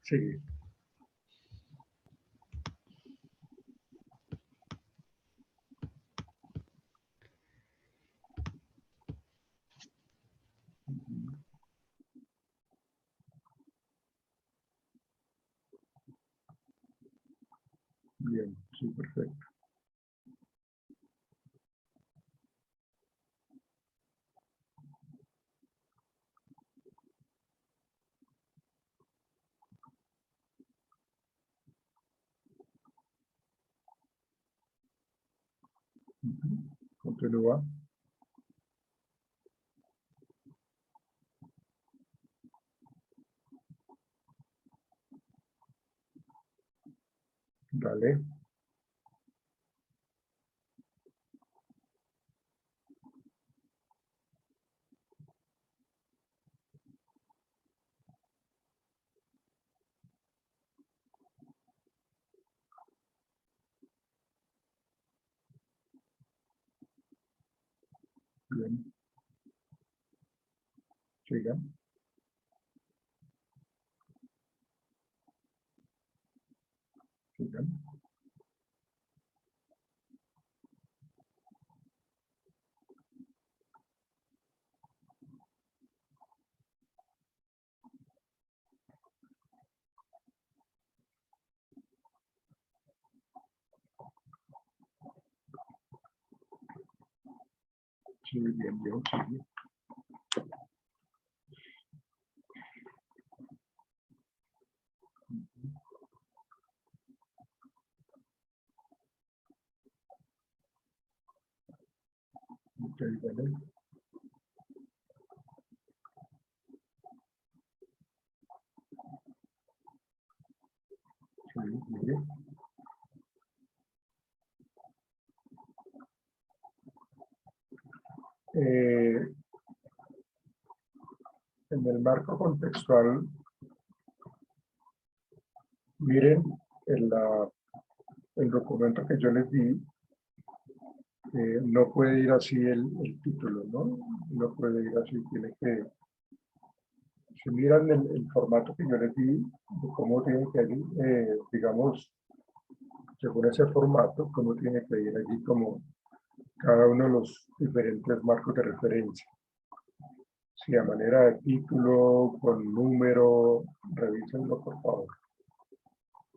Sigue. Bien, sí, perfecto. Ujú. Continúa. Dale. Bien. Siga. Siga. Sí, bien, bien, sigue. Ok, dale. Sí, sigue. Eh, en el marco contextual, miren el documento que yo les di, no puede ir así el título, ¿no? No puede ir así, tiene que, si miran el formato que yo les di, de cómo tiene que ir, digamos, según ese formato, cómo tiene que ir allí como cada uno de los diferentes marcos de referencia. Si a manera de título, con número, revísenlo por favor.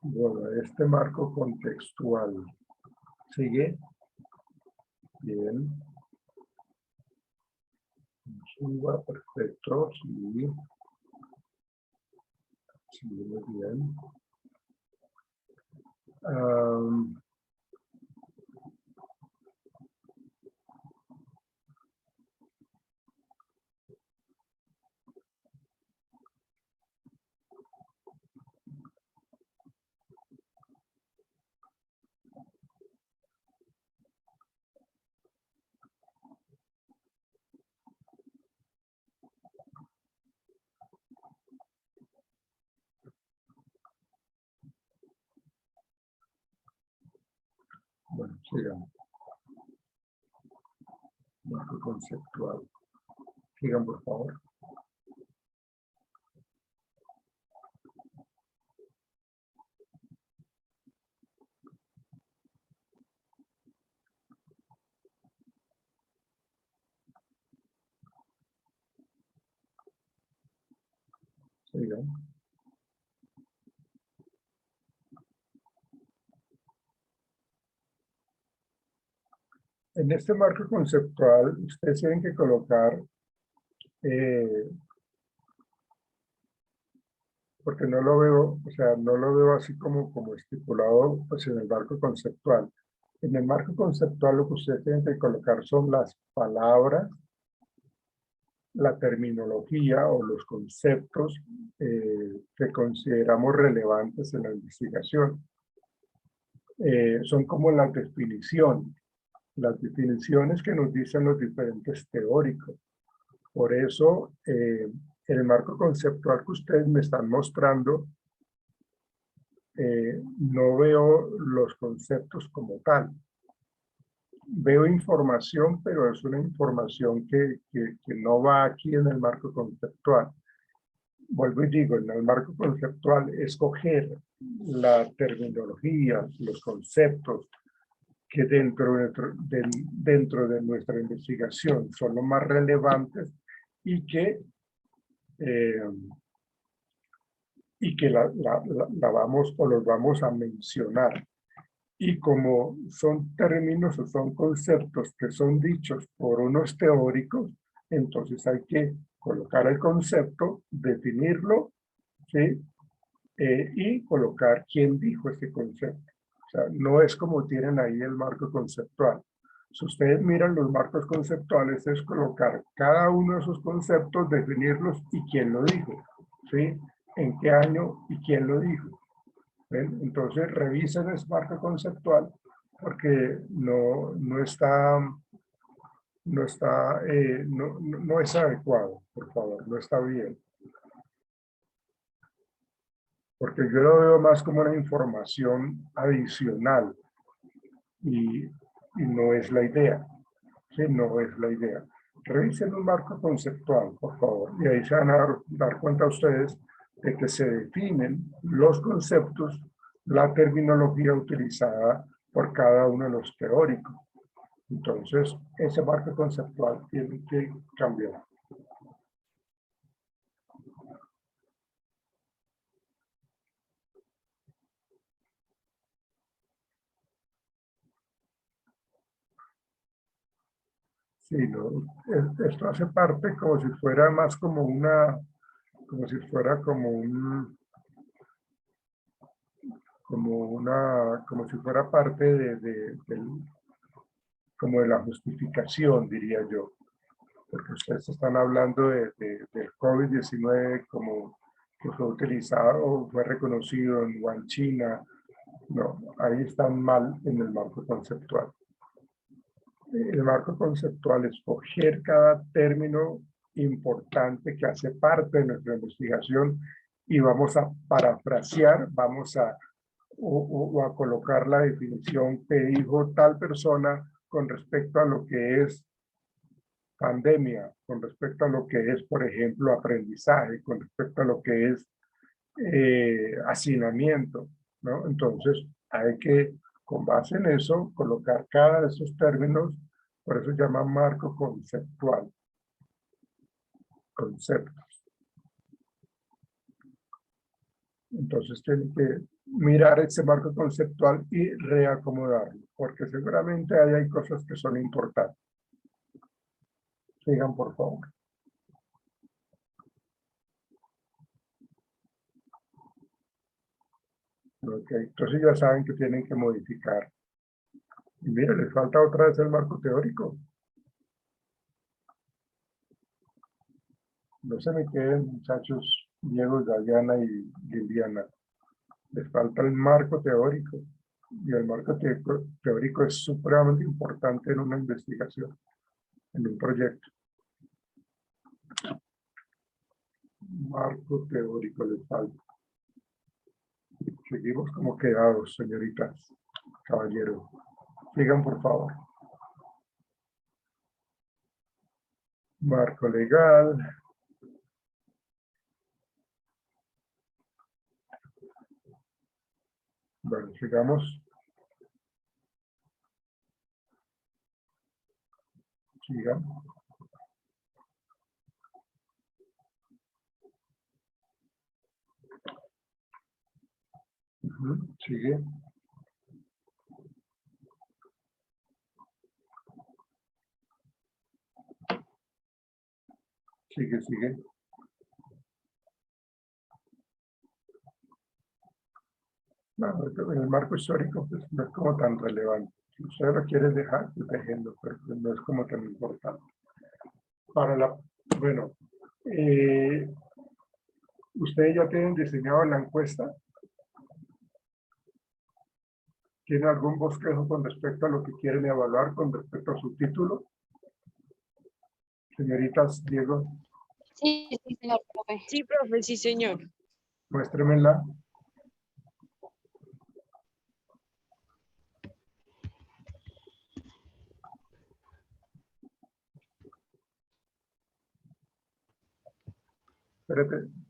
Bueno, este marco contextual sigue. Bien. Suba, perfecto. Sí. Sí, muy bien. Bueno, sigamos. Marco conceptual. Sigan, por favor. Sigan. En este marco conceptual, ustedes tienen que colocar, porque no lo veo, o sea, no lo veo así como estipulado pues, en el marco conceptual. En el marco conceptual lo que ustedes tienen que colocar son las palabras, la terminología o los conceptos que consideramos relevantes en la investigación. Son como las definiciones que nos dicen los diferentes teóricos. Por eso, el marco conceptual que ustedes me están mostrando, no veo los conceptos como tal. Veo información, pero es una información que no va aquí en el marco conceptual. Vuelvo y digo, en el marco conceptual, escoger la terminología, los conceptos que dentro de nuestra investigación son los más relevantes y que la vamos o los vamos a mencionar. Y como son términos o son conceptos que son dichos por unos teóricos, entonces hay que colocar el concepto, definirlo, ¿sí? Y colocar quién dijo ese concepto. O sea, no es como tienen ahí el marco conceptual. Si ustedes miran los marcos conceptuales, es colocar cada uno de esos conceptos, definirlos y quién lo dijo, ¿sí? En qué año y quién lo dijo. ¿Ven? Entonces revisen ese marco conceptual porque no es adecuado, por favor, no está bien. Porque yo lo veo más como una información adicional y no es la idea, ¿sí? No es la idea. Revisen un marco conceptual, por favor, y ahí se van a dar cuenta ustedes de que se definen los conceptos, la terminología utilizada por cada uno de los teóricos. Entonces, ese marco conceptual tiene que cambiar. Sí, ¿no? Esto hace parte como si fuera más como como si fuera como si fuera parte como de la justificación, diría yo. Porque ustedes están hablando del COVID-19 como que fue utilizado o fue reconocido en Wuhan, China. No, ahí están mal en el marco conceptual. El marco conceptual es escoger cada término importante que hace parte de nuestra investigación y vamos a parafrasear, vamos a colocar la definición que dijo tal persona con respecto a lo que es pandemia, con respecto a lo que es, por ejemplo, aprendizaje, con respecto a lo que es hacinamiento, ¿no? Entonces, hay que, con base en eso, colocar cada de esos términos, por eso se llama marco conceptual. Conceptos. Entonces, tienen que mirar ese marco conceptual y reacomodarlo, porque seguramente ahí hay cosas que son importantes. Sigan, por favor. Ok, entonces ya saben que tienen que modificar. Y mire, les falta otra vez el marco teórico. No se me queden, muchachos, Diego, Dayana y Liliana. Les falta el marco teórico. Y el marco teórico es supremamente importante en una investigación, en un proyecto. Marco teórico les falta. Seguimos como quedados, señoritas, caballeros. Sigan, por favor. Marco legal. Bueno, sigamos. Sigan. Sigue. Sigue. No, el marco histórico pues, no es como tan relevante. Si usted lo quiere dejar, pues déjenlo, pero pues, no es como tan importante. Bueno, ¿ustedes ya tienen diseñado la encuesta? ¿Tiene algún bosquejo con respecto a lo que quieren evaluar con respecto a su título? Señoritas, Diego, Sí, sí, señor profe. Sí, profe, sí, señor. muéstremela. Espérate.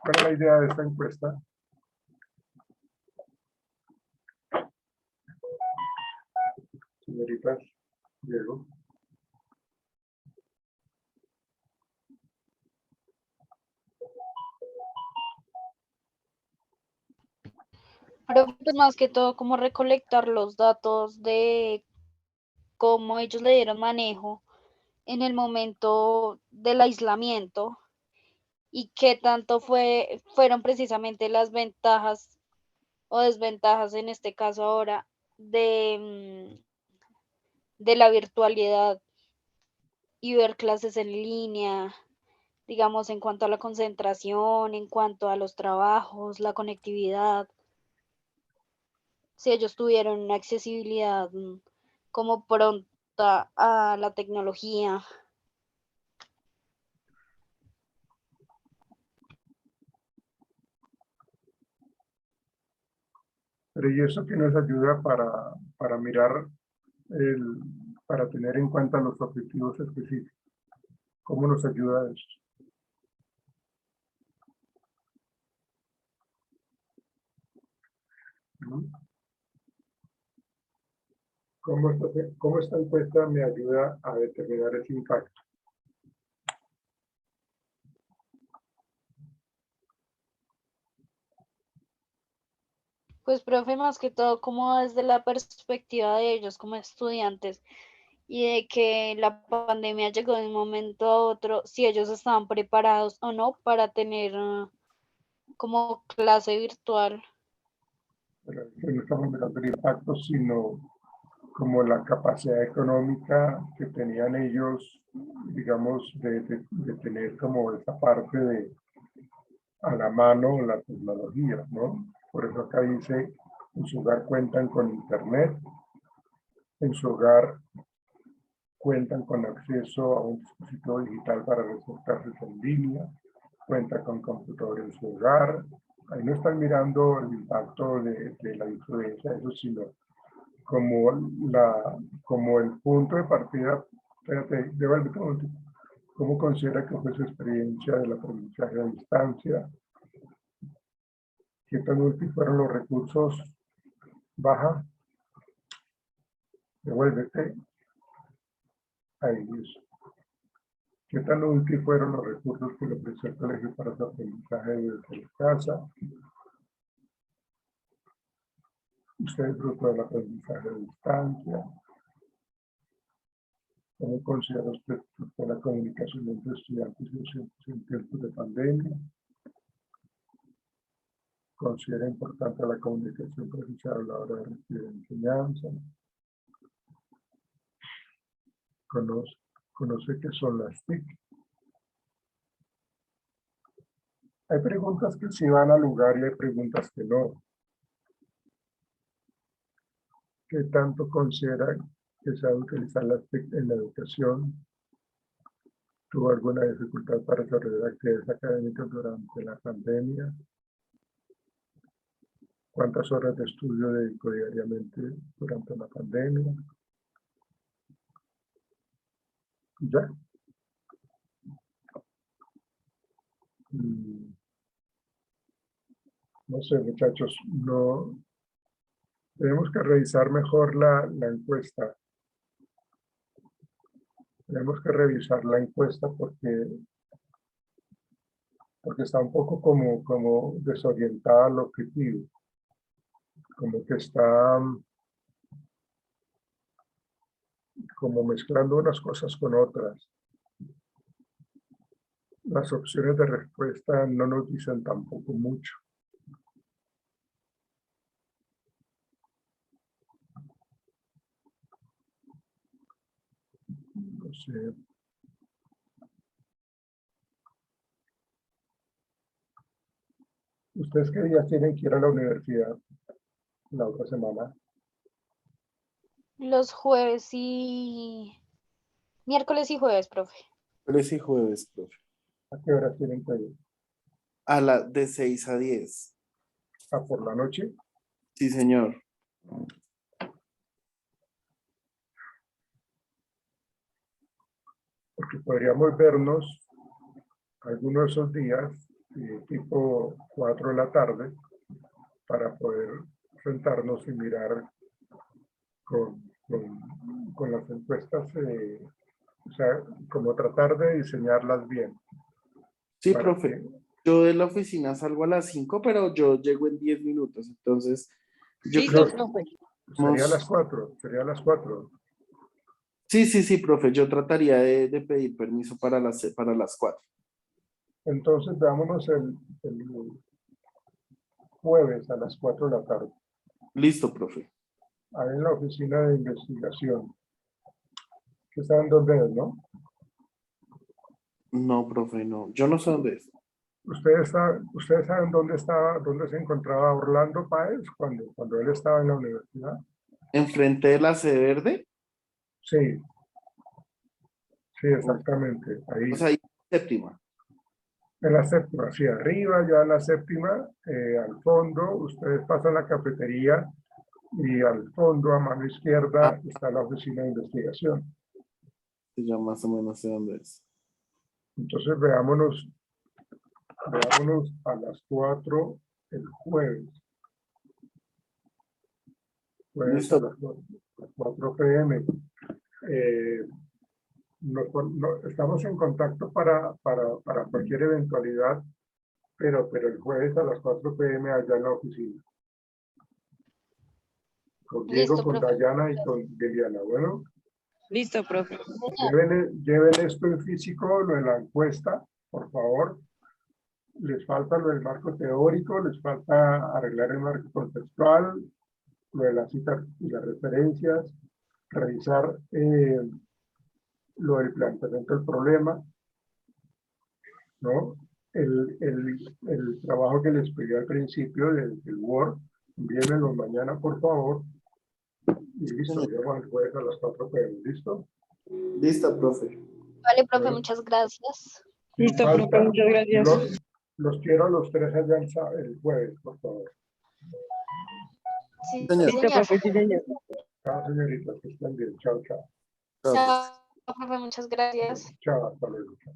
¿Cuál es la idea de esta encuesta? Señoritas, Diego. Pero pues, más que todo, como recolectar los datos de cómo ellos le dieron manejo en el momento del aislamiento y qué tanto fueron precisamente las ventajas o desventajas en este caso ahora de la virtualidad y ver clases en línea, digamos, en cuanto a la concentración, en cuanto a los trabajos, la conectividad, si ellos tuvieron una accesibilidad como pronta a la tecnología. Pero ¿y eso que nos ayuda para mirar, para tener en cuenta los objetivos específicos? ¿Cómo nos ayuda eso? ¿No? ¿Cómo esta encuesta me ayuda a determinar ese impacto? Pues, profe, más que todo, como desde la perspectiva de ellos como estudiantes y de que la pandemia llegó de un momento a otro, si ellos estaban preparados o no para tener como clase virtual. Pero que no estamos mirando el impacto, sino como la capacidad económica que tenían ellos, digamos, de tener como esa parte de a la mano la tecnología, ¿no? Por eso acá dice, en su hogar cuentan con internet, en su hogar cuentan con acceso a un dispositivo digital para reportarse en línea, cuenta con computador en su hogar. Ahí no están mirando el impacto de la influencia de eso, sino como el punto de partida. Espérate, devuélvete un momento. ¿Cómo considera que fue su experiencia del aprendizaje a distancia? ¿Qué tan útiles fueron los recursos? Baja, devuélvete. Ahí es. ¿Qué tan útiles fueron los recursos que le ofreció el colegio para su aprendizaje desde la casa? Usted disfrutó del aprendizaje a distancia. ¿Cómo considera usted que fue la comunicación entre estudiantes y docentes en tiempos de pandemia? Considera importante la comunicación precisa a la hora de recibir enseñanza. Conoce qué son las TIC. Hay preguntas que sí van al lugar y hay preguntas que no. ¿Qué tanto considera que se ha de utilizar las TIC en la educación? ¿Tuvo alguna dificultad para desarrollar actividades académicas durante la pandemia? ¿Cuántas horas de estudio dedicó diariamente durante la pandemia? ¿Ya? No sé, muchachos, no. Tenemos que revisar mejor la encuesta. Tenemos que revisar la encuesta porque está un poco como desorientada al objetivo. Como que está como mezclando unas cosas con otras. Las opciones de respuesta no nos dicen tampoco mucho. No sé. ¿Ustedes qué días tienen que ir a la universidad la otra semana? Los jueves miércoles y jueves, profe. Jueves y jueves, profe. ¿A qué horas tienen que ir? De 6 a 10. ¿A por la noche? Sí, señor. Porque podríamos vernos algunos de esos días, tipo 4 de la tarde, para poder sentarnos y mirar con las encuestas, o sea, como tratar de diseñarlas bien. Sí, para profe. que- Yo de la oficina salgo a las 5, pero yo llego en 10 minutos. Entonces, yo Listo, creo que profe. Sería a las vamos- 4, sería a las 4. Sí, profe. Yo trataría de pedir permiso para las 4. Entonces veámonos el jueves a las 4 de la tarde, Listo, profe. ahí en la oficina de investigación. Que saben dónde es, ¿no? No, profe, no. Yo no sé dónde es. ¿Ustedes saben dónde se encontraba Orlando Páez cuando él estaba en la universidad? ¿Enfrente de la sede verde? Sí, sí, exactamente. Ahí, O sea, ahí, séptima. en la séptima, sí, arriba, ya en la séptima, al fondo, ustedes pasan la cafetería y al fondo, a mano izquierda, está la oficina de investigación. Sí, ya más o menos sé dónde es. Entonces veámonos a las 4 el jueves. Jueves a Listo. las 4 p.m. Estamos en contacto para cualquier eventualidad, pero el jueves a las 4 p.m. allá en la oficina. Con Diego, Listo, con profe. Dayana y con Liliana. Bueno, Listo, profe. lleven esto en físico, lo de la encuesta, por favor. Les falta lo del marco teórico, les falta arreglar el marco contextual, lo de las citas y las referencias, revisar lo del planteamiento del problema, ¿no? El trabajo que les pedí al principio del Word, envíenmelo mañana, por favor. Y listo, ya vamos el jueves a las 4 p.m. ¿Listo? Listo, profe. Vale, profe, Bueno. muchas gracias. Sin Listo, falta, profe. Muchas gracias. los quiero a los tres allá el jueves, por favor. Sí, Señor. Listo, señor. profe. Sí, señor. Chao, señoritas, que estén bien. Chao, chao. Chao, profe, muchas gracias. Chao, hasta luego. Chao.